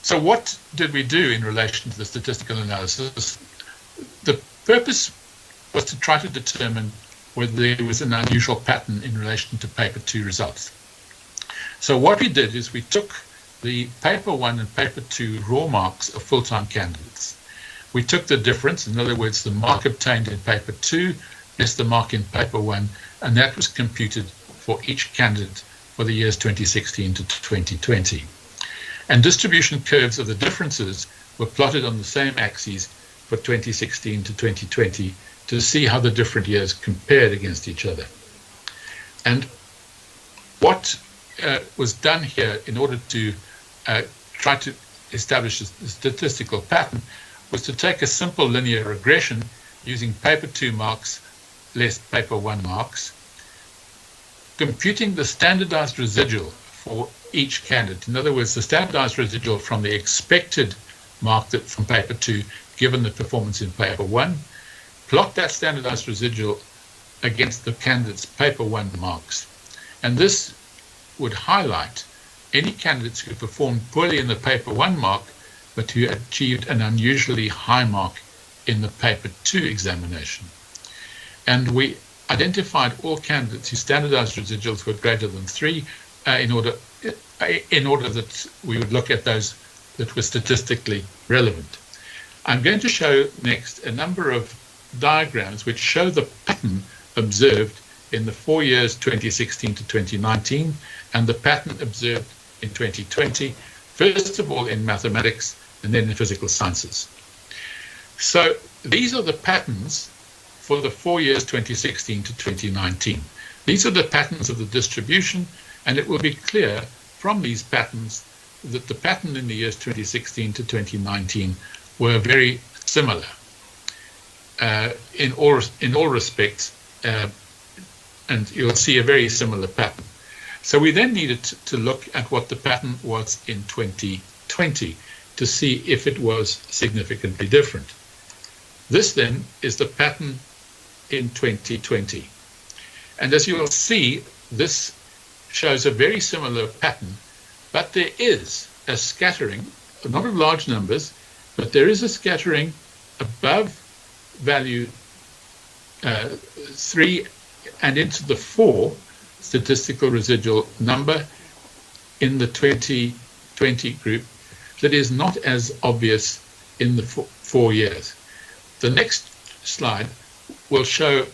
So what did we do in relation to the statistical analysis? The purpose was to try to determine whether there was an unusual pattern in relation to paper 2 results. So what we did is we took the paper 1 and paper 2 raw marks of full-time candidates. We took the difference, in other words, the mark obtained in paper 2 less the mark in paper 1, and that was computed for each candidate for the years 2016 to 2020. And distribution curves of the differences were plotted on the same axes for 2016 to 2020 to see how the different years compared against each other. And what was done here in order to try to establish a statistical pattern was to take a simple linear regression using paper 2 marks less paper 1 marks, computing the standardized residual for each candidate. In other words, the standardized residual from the expected mark that from paper 2 given the performance in paper 1, plot that standardized residual against the candidate's paper 1 marks. And this would highlight any candidates who performed poorly in the paper 1 mark but who achieved an unusually high mark in the paper 2 examination. And we identified all candidates whose standardized residuals were greater than 3 in order that we would look at those that were statistically relevant. I'm going to show next a number of diagrams which show the pattern observed in the 4 years 2016 to 2019 and the pattern observed in 2020, first of all in mathematics and then in physical sciences. So these are the patterns for the 4 years 2016 to 2019. These are the patterns of the distribution, and it will be clear from these patterns that the pattern in the years 2016 to 2019 were very similar in all respects, and you'll see a very similar pattern. So we then needed to look at what the pattern was in 2020 to see if it was significantly different. This then is the pattern in 2020. And as you will see, this shows a very similar pattern, but there is a scattering, not of large numbers, but there is a scattering above value 3 and into the 4 statistical residual number in the 2020 group that is not as obvious in the 4 years. The next slide will show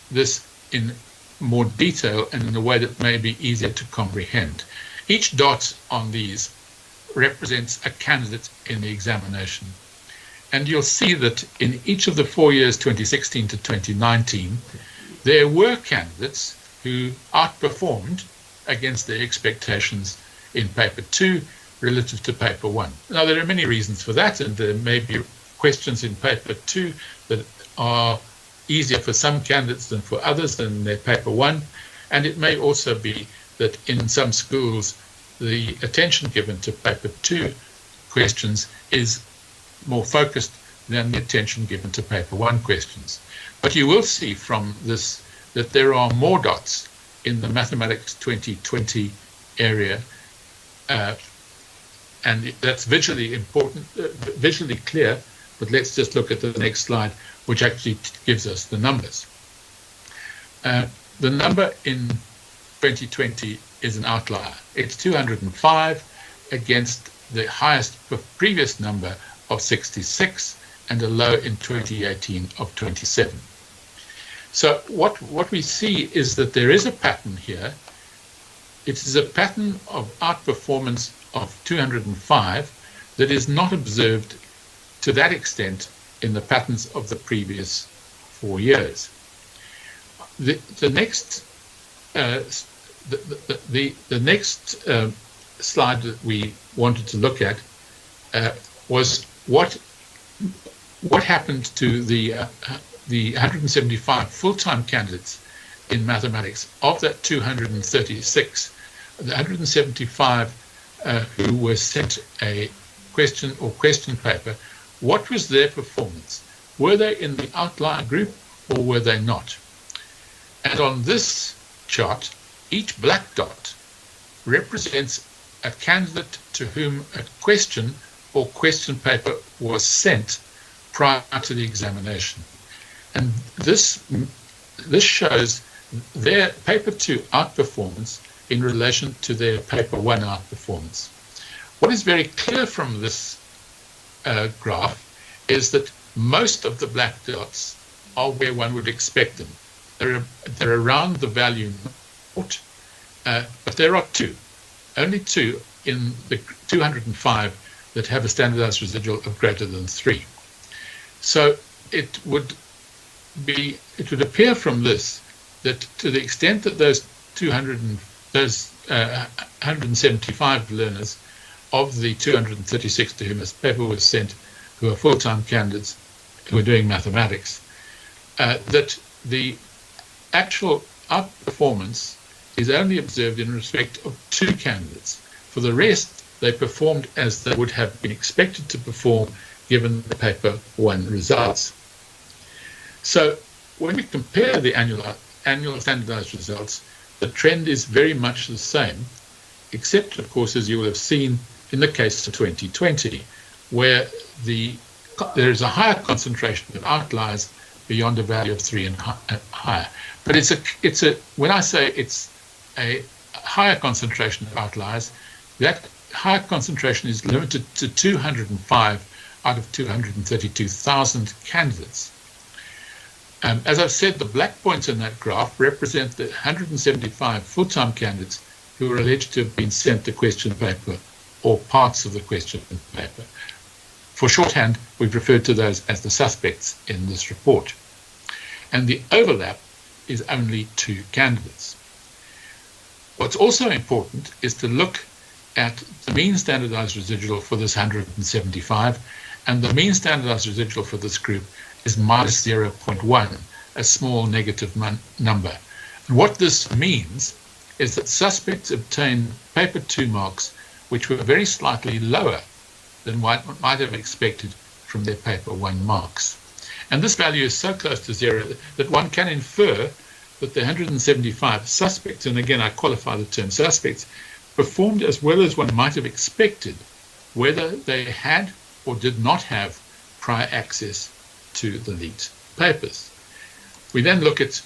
this in more detail and in a way that may be easier to comprehend. Each dot on these represents a candidate in the examination. And you'll see that in each of the 4 years, 2016 to 2019, there were candidates who outperformed against their expectations in paper 2 relative to paper 1. Now, there are many reasons for that, and there may be questions in paper 2 that are easier for some candidates than for others than their paper 1, and it may also be that in some schools the attention given to paper 2 questions is more focused than the attention given to paper 1 questions. But you will see from this that there are more dots in the mathematics 2020 area, and that's visually important, visually clear. But let's just look at the next slide, which actually gives us the numbers. The number in 2020 is an outlier. It's 205 against the highest previous number of 66 and a low in 2018 of 27. So what we see is that there is a pattern here. It is a pattern of outperformance of 205 that is not observed to that extent in the patterns of the previous 4 years. The next slide that we wanted to look at was what happened to the 175 full-time candidates in mathematics. Of that 236, the 175 who were sent a question or question paper, what was their performance? Were they in the outlier group or were they not? And on this chart, each black dot represents a candidate to whom a question or question paper was sent prior to the examination. And this shows their paper 2 outperformance in relation to their paper 1 outperformance. What is very clear from this graph is that most of the black dots are where one would expect them. They're around the value 0, but there are only two in the 205 that have a standardized residual of greater than 3. So it would appear from this that to the extent that those 175 learners of the 236 to whom this paper was sent, who are full-time candidates who are doing mathematics, that the actual outperformance is only observed in respect of 2 candidates. For the rest, they performed as they would have been expected to perform given the paper 1 results. So when we compare the annual standardized results, the trend is very much the same, except, of course, as you will have seen in the case of 2020, where there is a higher concentration of outliers beyond a value of 3 and higher. But when I say it's a higher concentration of outliers, that higher concentration is limited to 205 out of 232,000 candidates. As I've said, the black points in that graph represent the 175 full-time candidates who are alleged to have been sent the question paper or parts of the question paper. For shorthand, we've referred to those as the suspects in this report. And the overlap is only 2 candidates. What's also important is to look at the mean standardized residual for this 175, and the mean standardized residual for this group is minus 0.1, a small negative number. And what this means is that suspects obtained paper 2 marks which were very slightly lower than what one might have expected from their paper 1 marks. And this value is so close to 0 that one can infer that the 175 suspects, and again I qualify the term suspects, performed as well as one might have expected, whether they had or did not have prior access to the leaked papers. We then look at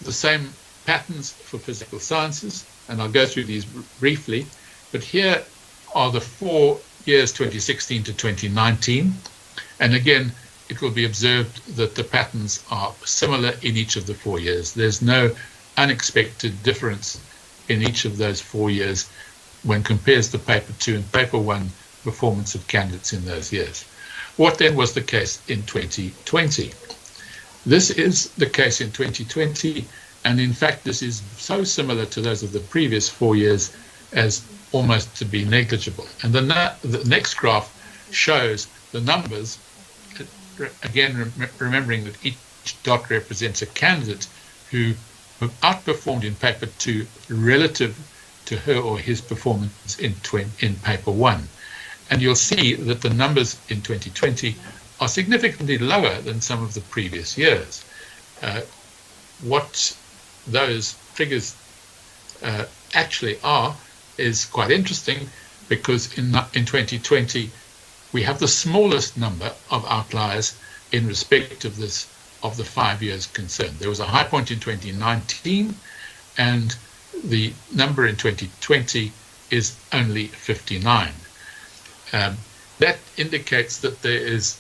the same patterns for physical sciences, and I'll go through these briefly, but here are the 4 years 2016 to 2019, and again it will be observed that the patterns are similar in each of the 4 years. There's no unexpected difference in each of those 4 years when compares the paper 2 and paper 1 performance of candidates in those years. What then was the case in 2020? This is the case in 2020, and in fact this is so similar to those of the previous 4 years as almost to be negligible. And the next graph shows the numbers, again remembering that each dot represents a candidate who outperformed in paper 2 relative to her or his performance in paper 1. And you'll see that the numbers in 2020 are significantly lower than some of the previous years. What those figures actually are is quite interesting, because in 2020 we have the smallest number of outliers in respect of the 5 years concerned. There was a high point in 2019, and the number in 2020 is only 59. That indicates that there is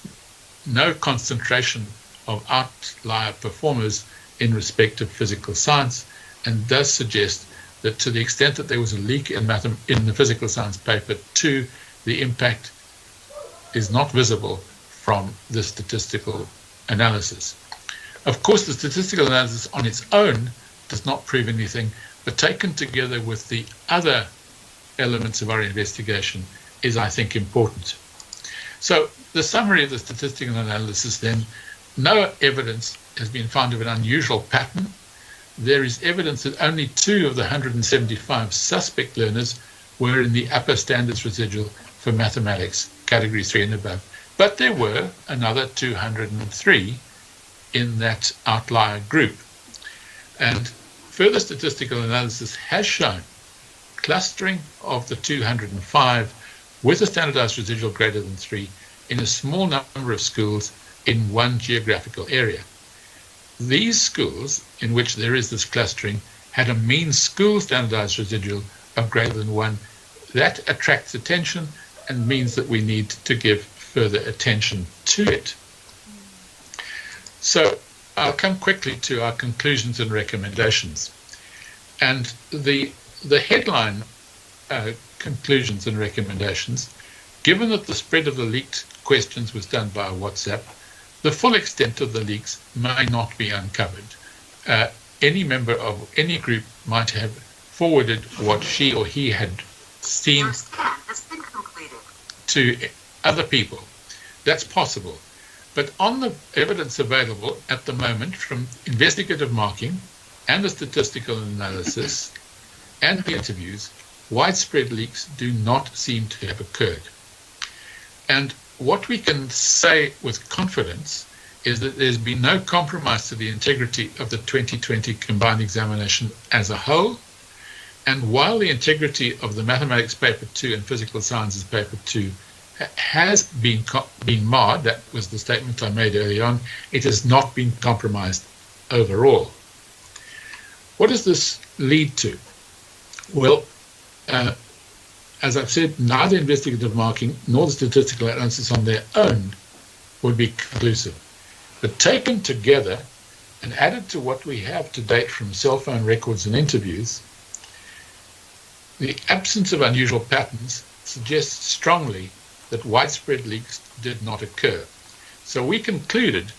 no concentration of outlier performers in respect of physical science, and does suggest that to the extent that there was a leak in the physical science paper 2, the impact is not visible from the statistical analysis. Of course, the statistical analysis on its own does not prove anything, but taken together with the other elements of our investigation is, I think, important. So the summary of the statistical analysis then: no evidence has been found of an unusual pattern. There is evidence that only 2 of the 175 suspect learners were in the upper standards residual for mathematics, category 3 and above. But there were another 203 in that outlier group. And further statistical analysis has shown clustering of the 205 with a standardized residual greater than 3 in a small number of schools in one geographical area. These schools in which there is this clustering had a mean school standardized residual of greater than 1, that attracts attention and means that we need to give further attention to it. So I'll come quickly to our conclusions and recommendations. And the headline conclusions and recommendations, given that the spread of the leaked questions was done via WhatsApp, the full extent of the leaks may not be uncovered. Any member of any group might have forwarded what she or he had seen to other people. That's possible. But on the evidence available at the moment from investigative marking and the statistical analysis and the interviews, widespread leaks do not seem to have occurred. And what we can say with confidence is that there's been no compromise to the integrity of the 2020 combined examination as a whole. And while the integrity of the mathematics paper 2 and physical sciences paper 2 has been marred, that was the statement I made earlier on, it has not been compromised overall. What does this lead to? Well, as I've said, neither investigative marking nor the statistical analysis on their own would be conclusive. But taken together and added to what we have to date from cell phone records and interviews, the absence of unusual patterns suggests strongly that widespread leaks did not occur. So we concluded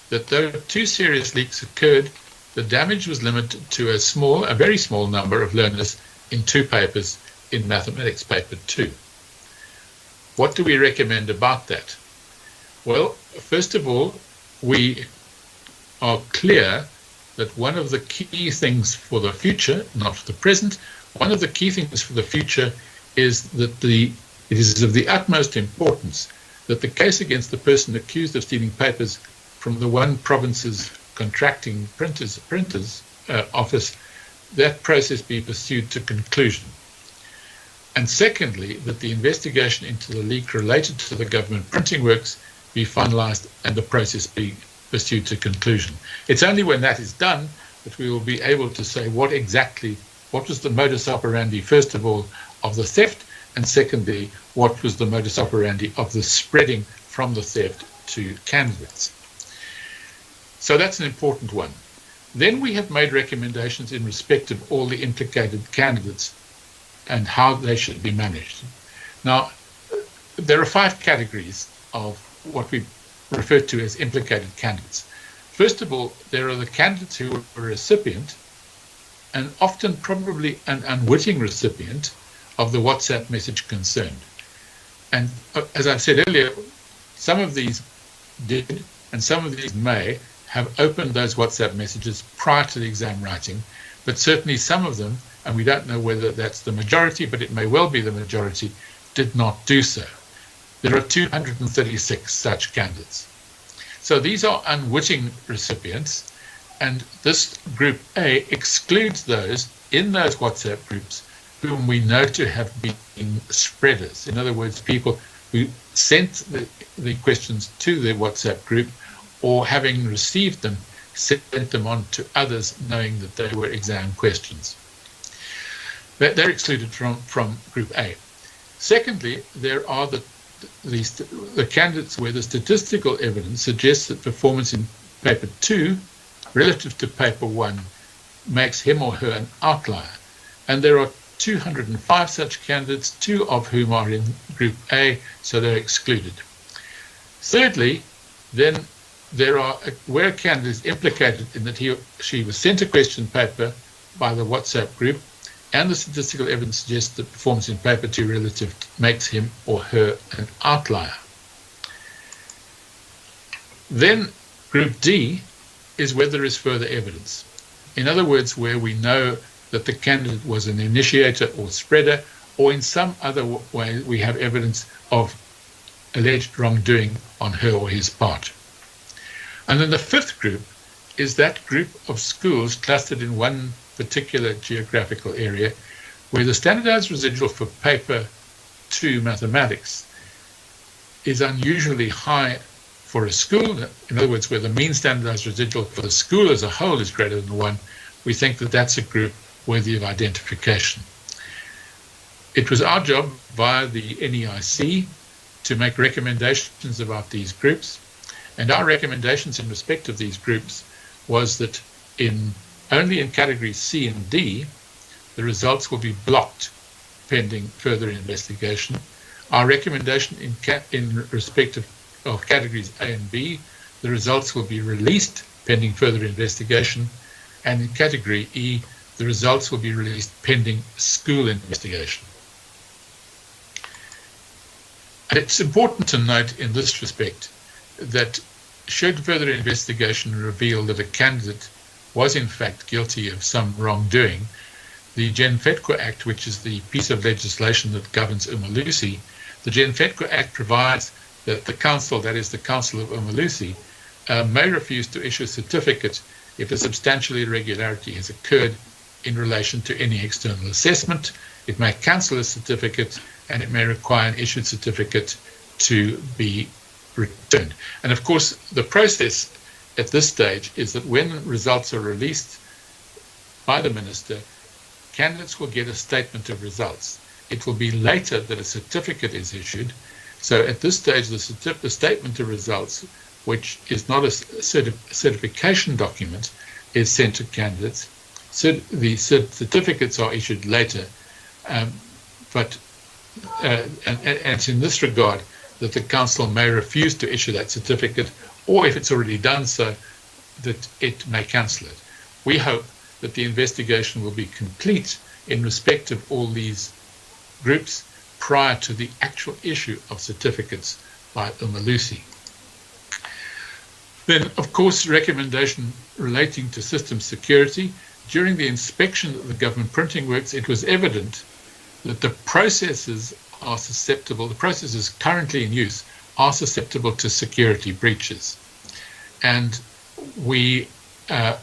that though 2 serious leaks occurred, the damage was limited to a very small number of learners in 2 papers in mathematics paper 2. What do we recommend about that? Well, first of all, we are clear that one of the key things for the future, not for the present, one of the key things for the future is that it is of the utmost importance that the case against the person accused of stealing papers from the one province's contracting printers office, that process be pursued to conclusion. And secondly, that the investigation into the leak related to the government printing works be finalised and the process be pursued to conclusion. It's only when that is done that we will be able to say what was the modus operandi, first of all, of the theft, and secondly, what was the modus operandi of the spreading from the theft to candidates. So that's an important one. Then we have made recommendations in respect of all the implicated candidates and how they should be managed. Now, there are 5 categories of what we refer to as implicated candidates. First of all, there are the candidates who were a recipient, and often probably an unwitting recipient, of the WhatsApp message concerned. And as I said earlier, some of these did, and some of these may have opened those WhatsApp messages prior to the exam writing, but certainly some of them, and we don't know whether that's the majority, but it may well be the majority, did not do so. There are 236 such candidates. So these are unwitting recipients, and this group A excludes those in those WhatsApp groups whom we know to have been spreaders. In other words, people who sent the questions to the WhatsApp group, or having received them, sent them on to others knowing that they were exam questions. They're excluded from group A. Secondly, there are the candidates where the statistical evidence suggests that performance in paper 2 relative to paper 1 makes him or her an outlier. And there are 205 such candidates, 2 of whom are in group A, so they're excluded. Thirdly, then there are where a candidate is implicated in that he or she was sent a question paper by the WhatsApp group, and the statistical evidence suggests that performance in paper 2 relative makes him or her an outlier. Then group D is where there is further evidence. In other words, where we know that the candidate was an initiator or spreader, or in some other way we have evidence of alleged wrongdoing on her or his part. And then the 5th group is that group of schools clustered in one particular geographical area where the standardized residual for paper 2 mathematics is unusually high for a school. In other words, where the mean standardized residual for the school as a whole is greater than 1, we think that that's a group worthy of identification. It was our job via the NEIC to make recommendations about these groups, and our recommendations in respect of these groups was that only in categories C and D, the results will be blocked pending further investigation. Our recommendation in respect of categories A and B, the results will be released pending further investigation, and in category E, the results will be released pending school investigation. And it's important to note in this respect that should further investigation reveal that a candidate was in fact guilty of some wrongdoing, the Genfetco Act, which is the piece of legislation that governs Umalusi, the Genfetco Act provides that the council, that is the Council of Umalusi, may refuse to issue a certificate if a substantial irregularity has occurred in relation to any external assessment. It may cancel a certificate, and it may require an issued certificate to be returned. And of course, the process at this stage is that when results are released by the minister, candidates will get a statement of results. It will be later that a certificate is issued. So at this stage, the statement of results, which is not a certification document, is sent to candidates. So the certificates are issued later, but it's in this regard that the council may refuse to issue that certificate, or if it's already done so, that it may cancel it. We hope that the investigation will be complete in respect of all these groups prior to the actual issue of certificates by Umalusi. Then, of course, recommendation relating to system security. During the inspection of the government printing works, it was evident that the processes currently in use are susceptible to security breaches. And we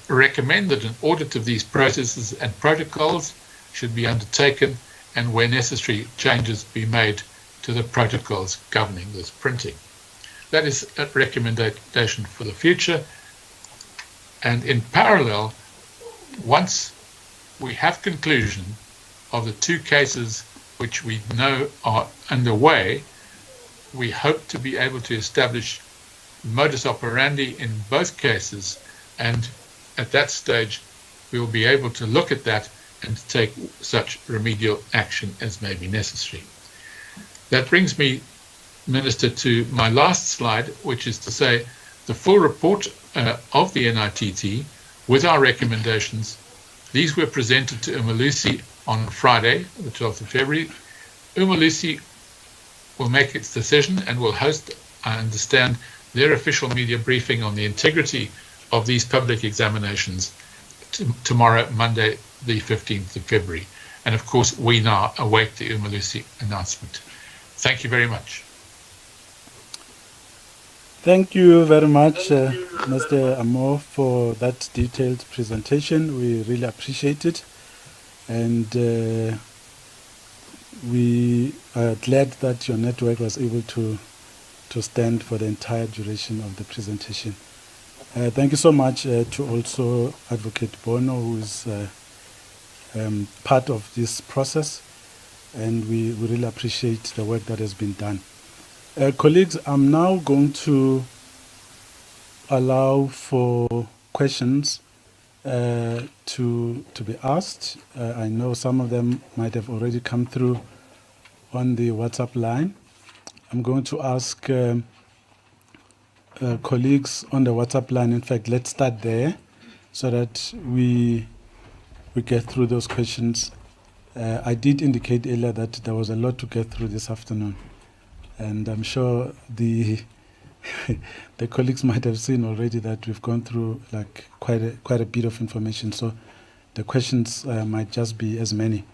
recommend that an audit of these processes and protocols should be undertaken, and where necessary, changes be made to the protocols governing this printing. That is a recommendation for the future. And in parallel, once we have conclusion of the two cases which we know are underway, we hope to be able to establish modus operandi in both cases, and at that stage we will be able to look at that and take such remedial action as may be necessary. That brings me, Minister, to my last slide, which is to say the full report of the NITT with our recommendations. These were presented to Umalusi on Friday, the 12th of February. Umalusi will make its decision and will host, I understand, their official media briefing on the integrity of these public examinations tomorrow, Monday, the 15th of February. And of course, we now await the Umalusi announcement. Thank you very much. Thank you very much, Mr. Amo, for that detailed presentation. We really appreciate it. And we are glad that your network was able to stand for the entire duration of the presentation. Thank you so much to also Advocate Bono, who is part of this process, and we really appreciate the work that has been done. Colleagues, I'm now going to allow for questions to be asked. I know some of them might have already come through on the WhatsApp line. I'm going to ask colleagues on the WhatsApp line. In fact, let's start there so that we get through those questions. I did indicate earlier that there was a lot to get through this afternoon, and I'm sure the the colleagues might have seen already that we've gone through like quite a bit of information. So the questions might just be as many.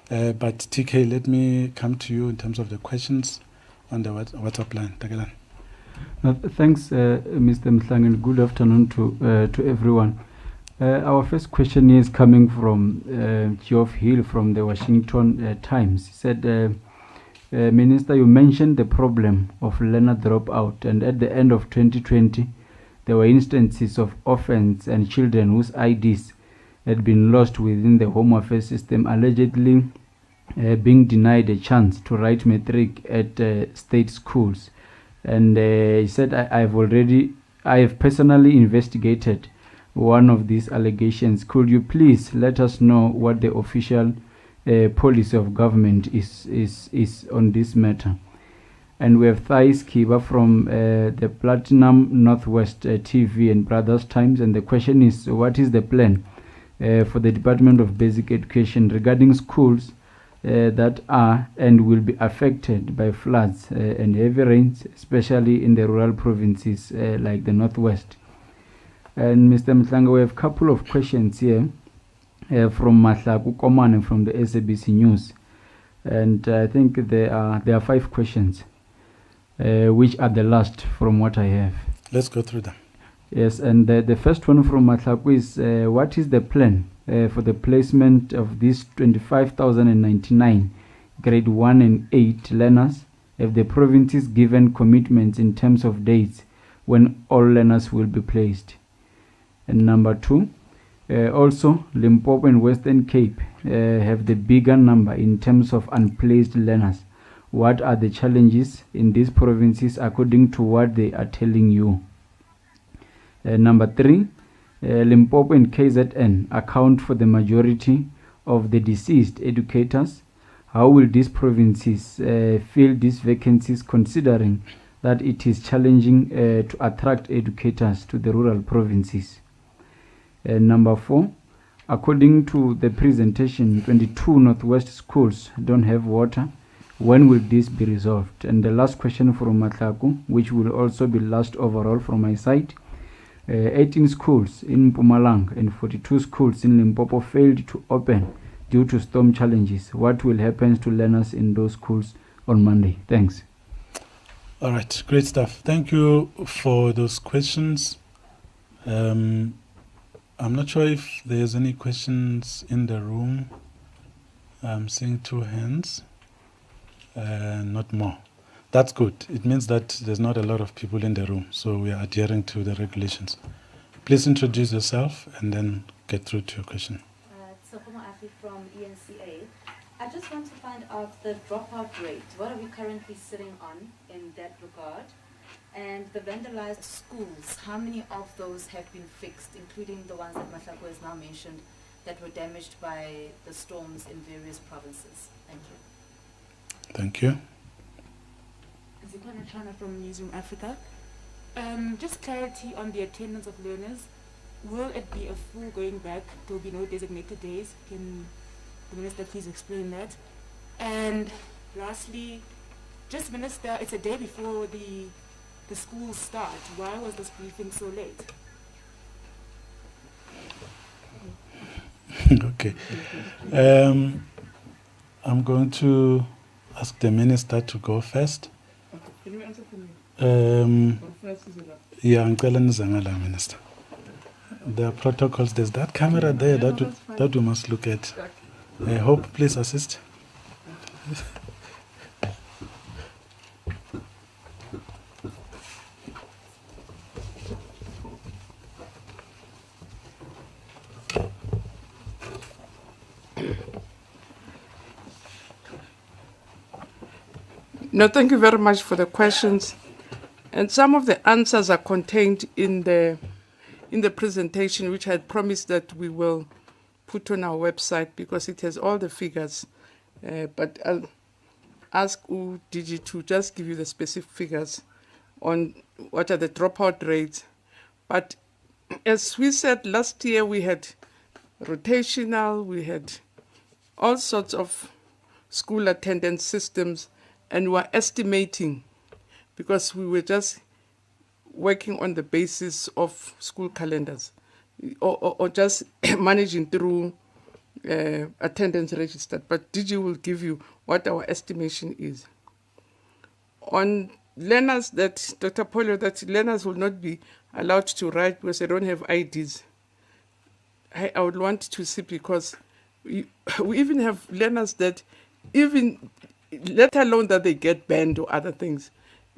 But TK, let me come to you in terms of the questions on the WhatsApp line. Takelan. Thanks, Mr. Mhlangen. Good afternoon to everyone. Our first question is coming from Geoff Hill from the Washington Times. He said, Minister, you mentioned the problem of learner dropout, and at the end of 2020, there were instances of orphans and children whose IDs had been lost within the Home Affairs system, allegedly being denied a chance to write matric at state schools. And he said, I have personally investigated one of these allegations. Could you please let us know what the official policy of government is on this matter? And we have Thais Kiba from the Platinum Northwest TV and Brothers Times. And the question is, what is the plan for the Department of Basic Education regarding schools that are and will be affected by floods and heavy rains, especially in the rural provinces like the Northwest? And Mr. Mhlanga, we have a couple of questions here from Mahlaku Komane from the SABC News. And I think there are 5 questions, which are the last from what I have. Let's go through them. Yes, and the first one from Mahlaku is, what is the plan for the placement of these 25,099 grade 1 and 8 learners? Have the provinces given commitments in terms of dates when all learners will be placed? And number 2, also Limpopo and Western Cape have the bigger number in terms of unplaced learners. What are the challenges in these provinces according to what they are telling you? Number 3, Limpopo and KZN account for the majority of the deceased educators. How will these provinces fill these vacancies, considering that it is challenging to attract educators to the rural provinces? Number 4, according to the presentation, 22 Northwest schools don't have water. When will this be resolved? And the last question from Matlaku, which will also be last overall from my side. 18 schools in Mpumalanga and 42 schools in Limpopo failed to open due to storm challenges. What will happen to learners in those schools on Monday? Thanks. All right, great stuff. Thank you for those questions. I'm not sure if there's any questions in the room. I'm seeing 2 hands, not more. That's good. It means that there's not a lot of people in the room, so we are adhering to the regulations. Please introduce yourself and then get through to your question. Tsopoma Afi from ENCA. I just want to find out the dropout rate. What are we currently sitting on in that regard? And the vandalized schools, how many of those have been fixed, including the ones that Mahlako has now mentioned that were damaged by the storms in various provinces? Thank you. Thank you. Zikwana Chana from Newsroom Africa. Just clarity on the attendance of learners. Will it be a full going back? There will be no designated days. Can the Minister please explain that? And lastly, just Minister, it's a day before the schools start. Why was this briefing so late? Okay. I'm going to ask the Minister to go first. Can you answer for me? Yeah, ngicela nizangala, Minister. There are protocols. There's that camera there that we must look at. Hope, please assist. No, thank you very much for the questions. And some of the answers are contained in the presentation, which I had promised that we will put on our website because it has all the figures. But I'll ask UDG to just give you the specific figures on what are the dropout rates. But as we said, last year we had rotational, we had all sorts of school attendance systems, and we're estimating, because we were just working on the basis of school calendars or just managing through attendance registered. But DG will give you what our estimation is. On learners that, Dr. Polio, that learners will not be allowed to write because they don't have IDs. I would want to see, because we even have learners that even, let alone that they get banned or other things,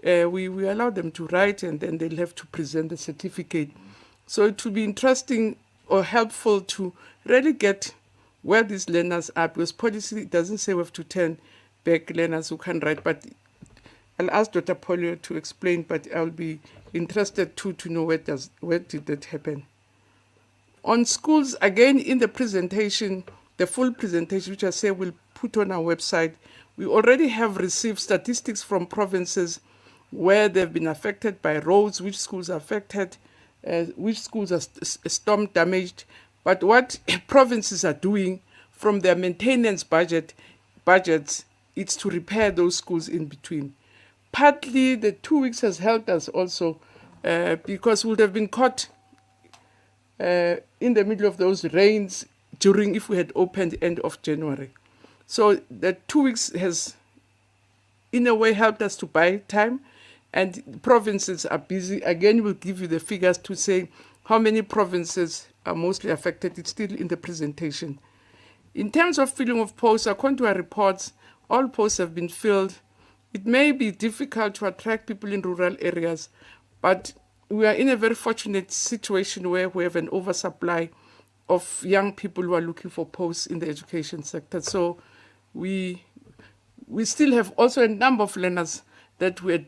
we allow them to write and then they'll have to present the certificate. So it will be interesting or helpful to really get where these learners are, because policy doesn't say we have to turn back learners who can write, but I'll ask Dr. Polio to explain, but I'll be interested too to know where did that happen. On schools, again, in the presentation, the full presentation, which I say we'll put on our website, we already have received statistics from provinces where they've been affected by roads, which schools are affected, which schools are storm damaged. But what provinces are doing from their maintenance budgets, it's to repair those schools in between. Partly, the 2 weeks has helped us also because we would have been caught in the middle of those rains during if we had opened end of January. So the 2 weeks has, in a way, helped us to buy time, and provinces are busy. Again, we'll give you the figures to say how many provinces are mostly affected. It's still in the presentation. In terms of filling of posts, according to our reports, all posts have been filled. It may be difficult to attract people in rural areas, but we are in a very fortunate situation where we have an oversupply of young people who are looking for posts in the education sector. So we still have also a number of learners that we had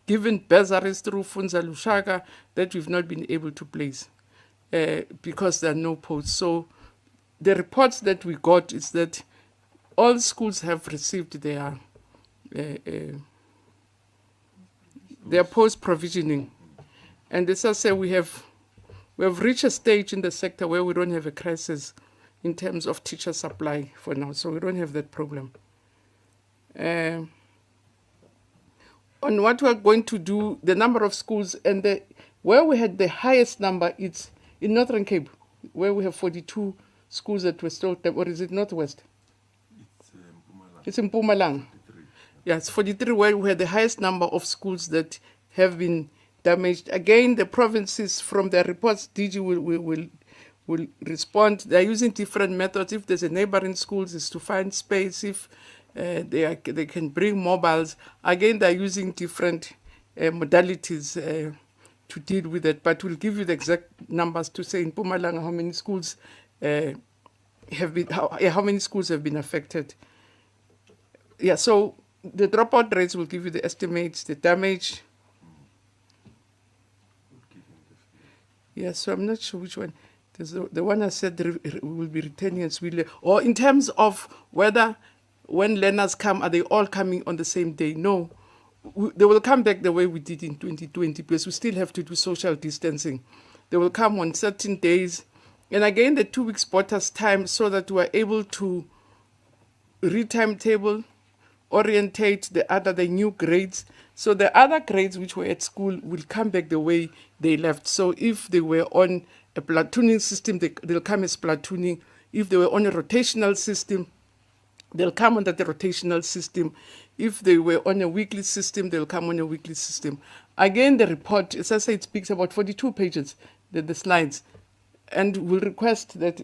given bursaries through Funza Lushaga that we've not been able to place because there are no posts. So the reports that we got is that all schools have received their post provisioning. And as I say, we have reached a stage in the sector where we don't have a crisis in terms of teacher supply for now, so we don't have that problem. On what we're going to do, the number of schools, and where we had the highest number, it's in Northern Cape, where we have 42 schools that were still, or is it Northwest? It's in Mpumalanga. Yes, 43, where we had the highest number of schools that have been damaged. Again, the provinces, from their reports, DG will respond. They're using different methods. If there's a neighboring schools, it's to find space. If they can bring mobiles. Again, they're using different modalities to deal with it. But we'll give you the exact numbers to say in Mpumalanga how many schools how many schools have been affected. Yeah, so the dropout rates will give you the estimates, the damage. Yeah, so I'm not sure which one. There's the one I said will be returning and will, or in terms of whether when learners come, are they all coming on the same day? No, they will come back the way we did in 2020 because we still have to do social distancing. They will come on certain days. And again, the 2 weeks bought us time so that we're able to re-timetable, orientate the new grades. So the other grades which were at school will come back the way they left. So if they were on a platooning system, they'll come as platooning. If they were on a rotational system, they'll come under the rotational system. If they were on a weekly system, they'll come on a weekly system. Again, the report, as I say, it speaks about 42 pages, the slides. And we'll request that,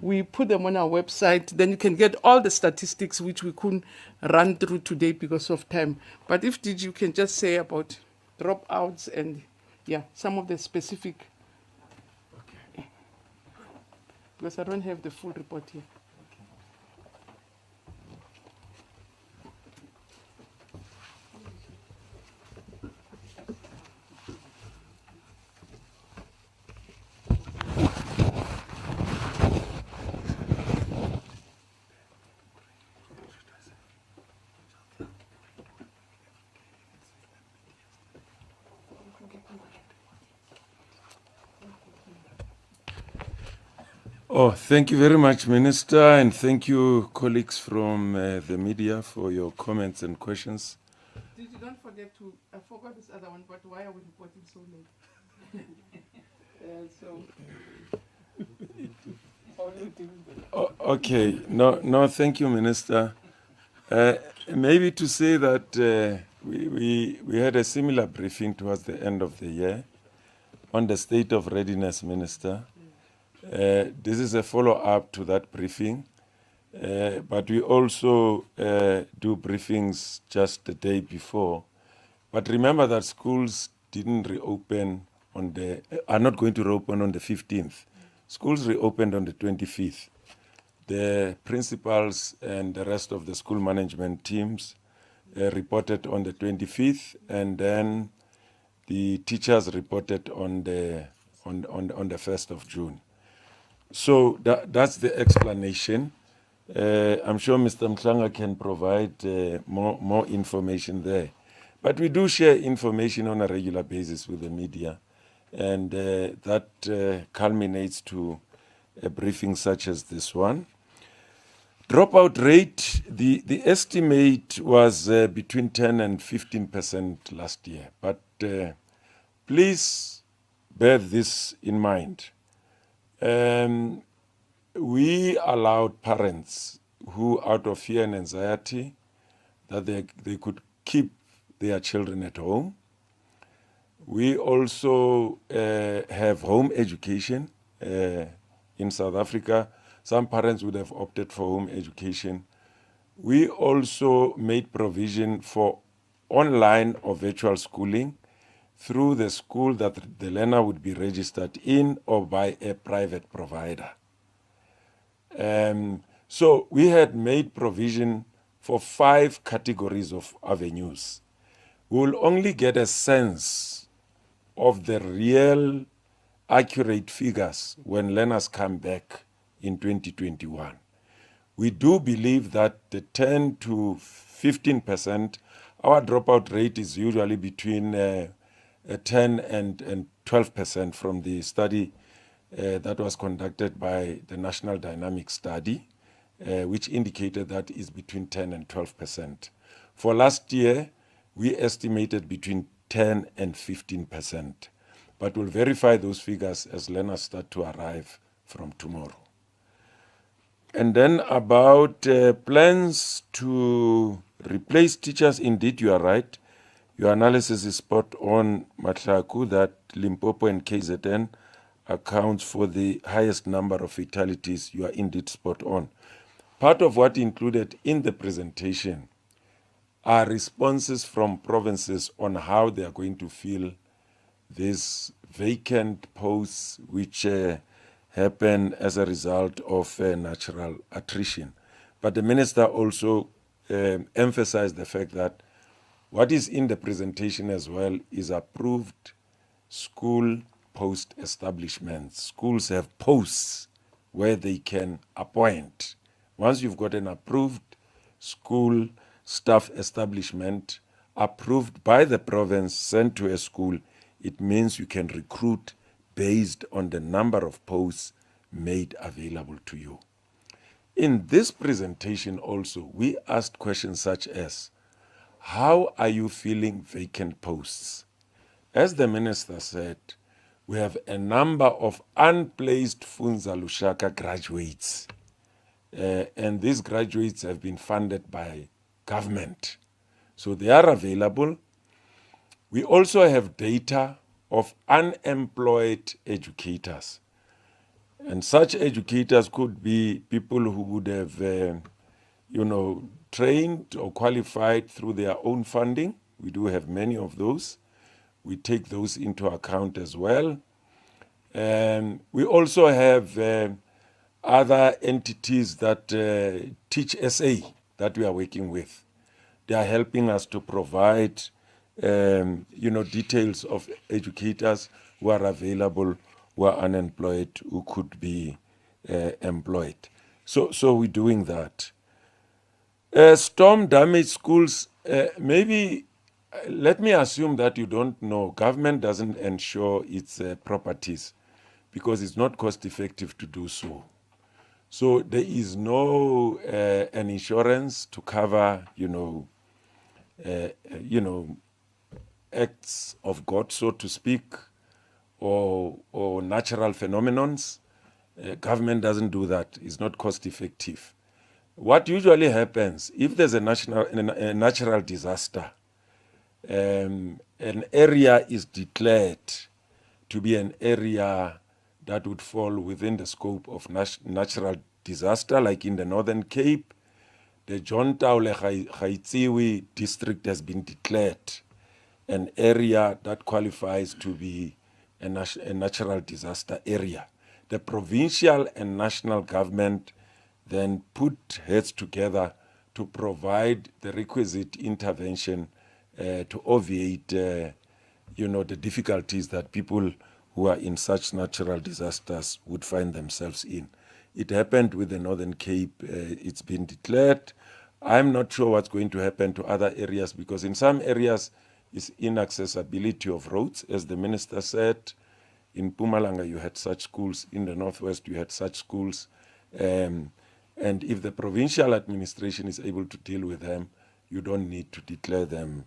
we put them on our website. Then you can get all the statistics which we couldn't run through today because of time. But if you can just say about dropouts and, some of the specific. Okay. Because I don't have the full report here. Oh, thank you very much, Minister, and thank you, colleagues from the media, for your comments and questions. Did you don't forget I forgot this other one, but why are we reporting so late? Okay, no, thank you, Minister. Maybe to say that we had a similar briefing towards the end of the year on the state of readiness, Minister. This is a follow-up to that briefing, but we also do briefings just the day before. But remember that schools didn't reopen are not going to reopen on the 15th. Schools reopened on the 25th. the principals and the rest of the school management teams reported on the 25th, and then the teachers reported on the 1st of June. So that's the explanation. I'm sure Mr. Mshanga can provide more information there. But we do share information on a regular basis with the media, and that culminates to a briefing such as this one. Dropout rate, the estimate was between 10 and 15% last year. But please bear this in mind. We allowed parents who, out of fear and anxiety, that they could keep their children at home. We also have home education in South Africa. Some parents would have opted for home education. We also made provision for online or virtual schooling through the school that the learner would be registered in or by a private provider. So we had made provision for 5 categories of avenues. We will only get a sense of the real accurate figures when learners come back in 2021. We do believe that the 10 to 15%, our dropout rate is usually between 10 and 12% from the study that was conducted by the National Dynamic Study, which indicated that is between 10 and 12%. For last year, we estimated between 10 and 15%, but we'll verify those figures as learners start to arrive from tomorrow. And then about plans to replace teachers, indeed you are right. Your analysis is spot on, Matlaku, that Limpopo and KZN accounts for the highest number of fatalities. You are indeed spot on. Part of what included in the presentation are responses from provinces on how they are going to fill these vacant posts which happen as a result of natural attrition. But the minister also emphasized the fact that what is in the presentation as well is approved school post establishments. Schools have posts where they can appoint. Once you've got an approved school staff establishment approved by the province, sent to a school, it means you can recruit based on the number of posts made available to you. In this presentation also, we asked questions such as, how are you filling vacant posts? As the minister said, we have a number of unplaced Funza Lushaka graduates. And these graduates have been funded by government. So they are available. We also have data of unemployed educators. And such educators could be people who would have, trained or qualified through their own funding. We do have many of those. We take those into account as well. And we also have other entities that teach SA that we are working with. They are helping us to provide, details of educators who are available, who are unemployed, who could be employed. So we're doing that. Storm damaged schools, maybe let me assume that you don't know. Government doesn't insure its properties because it's not cost effective to do so. So there is no an insurance to cover, acts of God, so to speak, or natural phenomenons. Government doesn't do that. It's not cost effective. What usually happens, if there's a natural disaster, an area is declared to be an area that would fall within the scope of natural disaster, like in the Northern Cape. The John Taule Gaitsewe district has been declared an area that qualifies to be a natural disaster area. The provincial and national government then put heads together to provide the requisite intervention to obviate, the difficulties that people who are in such natural disasters would find themselves in. It happened with the Northern Cape. It's been declared. I'm not sure what's going to happen to other areas, because in some areas it's inaccessibility of roads, as the minister said. In Mpumalanga, you had such schools. In the Northwest, you had such schools. And if the provincial administration is able to deal with them, you don't need to declare them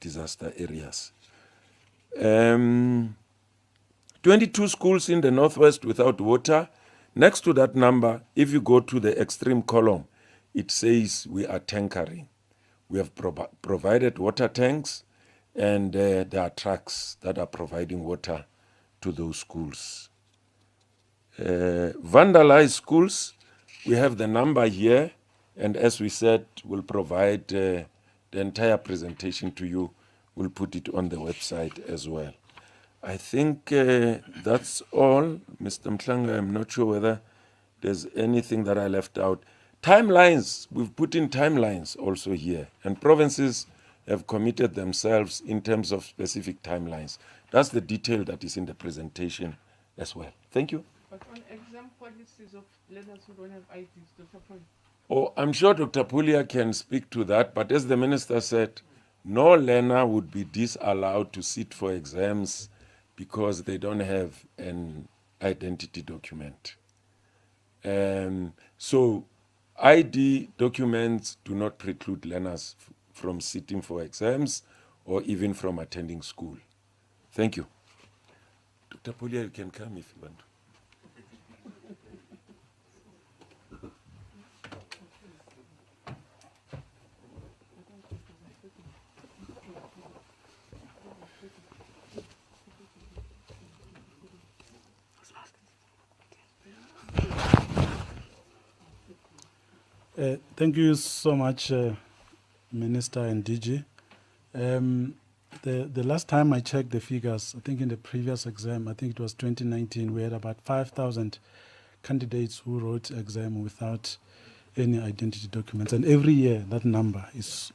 disaster areas. 22 schools in the Northwest without water. Next to that number, if you go to the extreme column, it says we are tankering. We have provided water tanks, and there are trucks that are providing water to those schools. Vandalized schools, we have the number here, and as we said, we'll provide the entire presentation to you. We'll put it on the website as well. I think that's all, Mr. Mhlanga. I'm not sure whether there's anything that I left out. Timelines, we've put in timelines also here, and provinces have committed themselves in terms of specific timelines. That's the detail that is in the presentation as well. Thank you. But on exam policies of learners who don't have IDs, Dr. Paul? Oh, I'm sure Dr. Pulia can speak to that, but as the minister said, no learner would be disallowed to sit for exams because they don't have an identity document. So ID documents do not preclude learners from sitting for exams or even from attending school. Thank you. Dr. Pulia, you can come if you want to. Thank you so much, Minister and DG. The last time I checked the figures, I think in the previous exam, I think it was 2019, we had about 5,000 candidates who wrote exam without any identity documents. And every year, that number is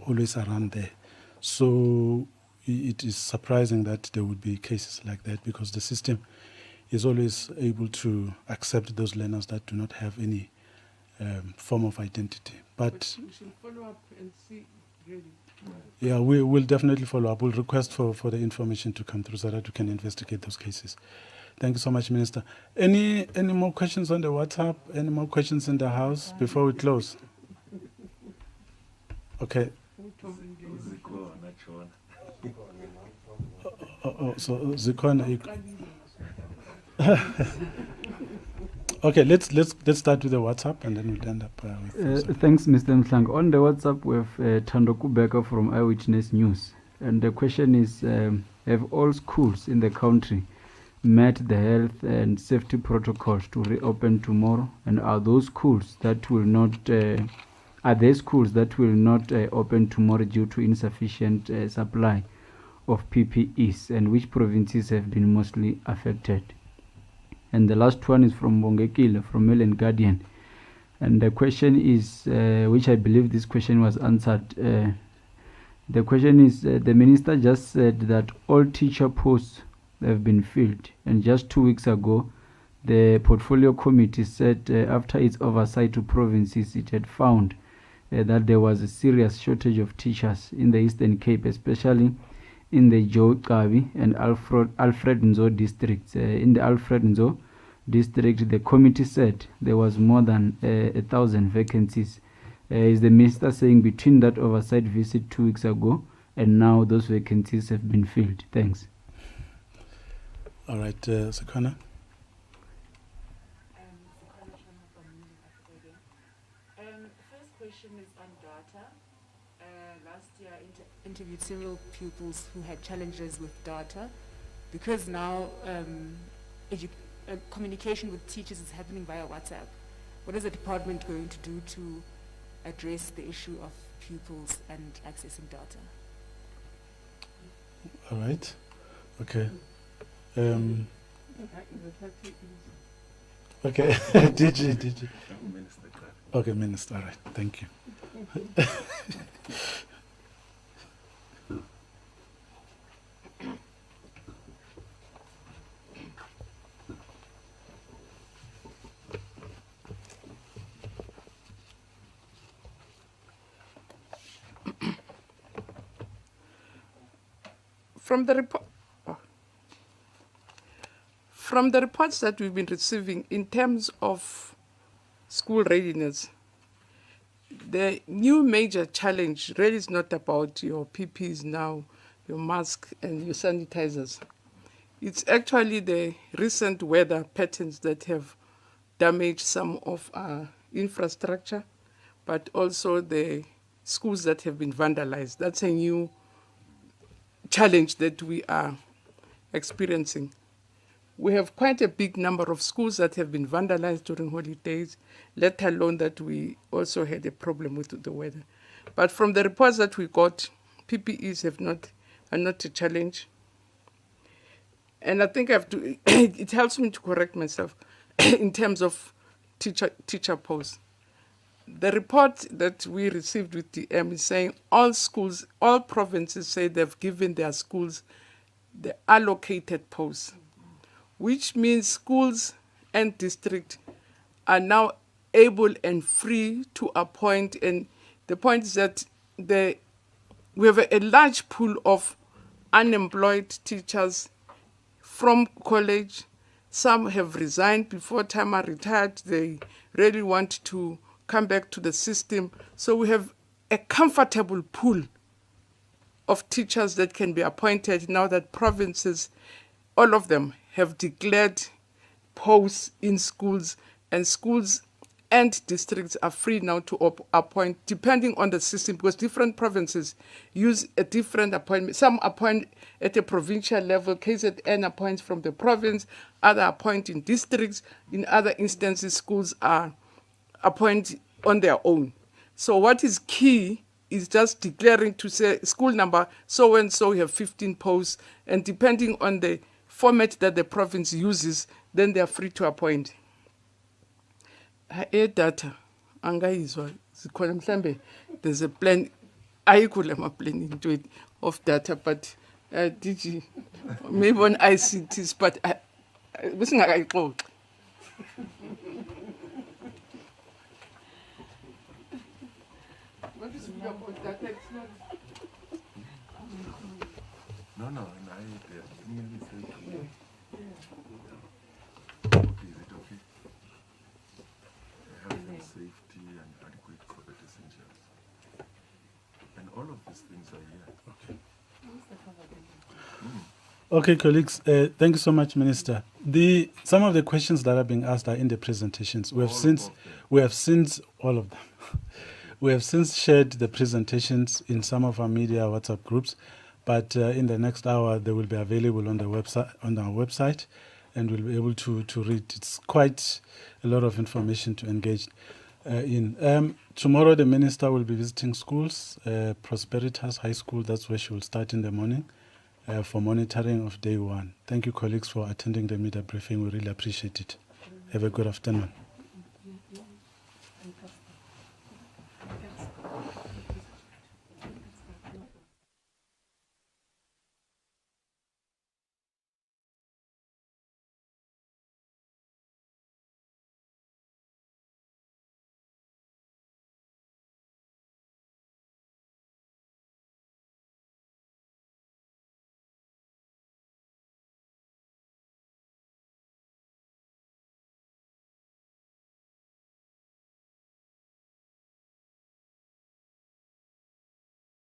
always around there. So it is surprising that there would be cases like that, because the system is always able to accept those learners that do not have any form of identity. But we should follow up and see really. Yeah, we will definitely follow up. We'll request for the information to come through so that we can investigate those cases. Thank you so much, Minister. Any more questions on the WhatsApp? Any more questions in the House before we close? Okay. So Zikona. Okay, let's start with the WhatsApp and then we'll end up with. Thanks, Mr. Mhlanga. On the WhatsApp, we have Thando Kubeka from Eyewitness News, and the question is: have all schools in the country met the health and safety protocols to reopen tomorrow? And are those schools that will not? Are there schools that will not open tomorrow due to insufficient supply of PPEs? And which provinces have been mostly affected? And the last one is from Bongekile, from Mail and Guardian. And the question is, which I believe this question was answered. The question is, the minister just said that all teacher posts have been filled. And just 2 weeks ago, the portfolio committee said after its oversight to provinces, it had found that there was a serious shortage of teachers in the Eastern Cape, especially in the Joe Kabi and Alfred Nzo districts. In the Alfred Nzo district, the committee said there was more than 1,000 vacancies. Is the minister saying between that oversight visit 2 weeks ago and now those vacancies have been filled? Thanks. All right, Sakana. First question is on data. Last year I interviewed several pupils who had challenges with data, because now communication with teachers is happening via WhatsApp. What is the department going to do to address the issue of pupils and accessing data? All right. Okay. Okay, DG. Okay, Minister, all right, thank you. From the report, from the reports that we've been receiving in terms of school readiness, the new major challenge really is not about your PPEs now, your mask and your sanitizers. It's actually the recent weather patterns that have damaged some of our infrastructure, but also the schools that have been vandalized. That's a new challenge that we are experiencing. We have quite a big number of schools that have been vandalized during holidays, let alone that we also had a problem with the weather. But from the reports that we got, PPEs are not a challenge. And I think I have to, it helps me to correct myself in terms of teacher posts. The report that we received with DM is saying all schools, all provinces say they've given their schools the allocated posts, which means schools and district are now able and free to appoint. And the point is that we have a large pool of unemployed teachers from college. Some have resigned before time, are retired. They really want to come back to the system. So we have a comfortable pool of teachers that can be appointed now that provinces, all of them, have declared posts in schools, and schools and districts are free now to appoint, depending on the system, because different provinces use a different appointment. Some appoint at a provincial level, KZN appoints from the province, other appoint in districts. In other instances, schools are appoint on their own. So what is key is just declaring to say school number so-and-so, you have 15 posts, and depending on the format that the province uses, then they are free to appoint. Data, angayizwa, zikhona mhlambe, there's a plan, ayikho ama plan into it of data, but DG, maybe on ICTs, but besingakayixoxi. No, health and safety and adequate COVID essentials. And all of these things are here. Okay, colleagues, thank you so much, Minister. Some of the questions that are being asked are in the presentations. We have since all of them. We have since shared the presentations in some of our media WhatsApp groups, but in the next hour they will be available on the website, on our website, and we'll be able to read. It's quite a lot of information to engage in. Tomorrow the Minister will be visiting schools, Prosperitas High School. That's where she will start in the morning for monitoring of day one. Thank you, colleagues, for attending the media briefing. We really appreciate it. Have a good afternoon.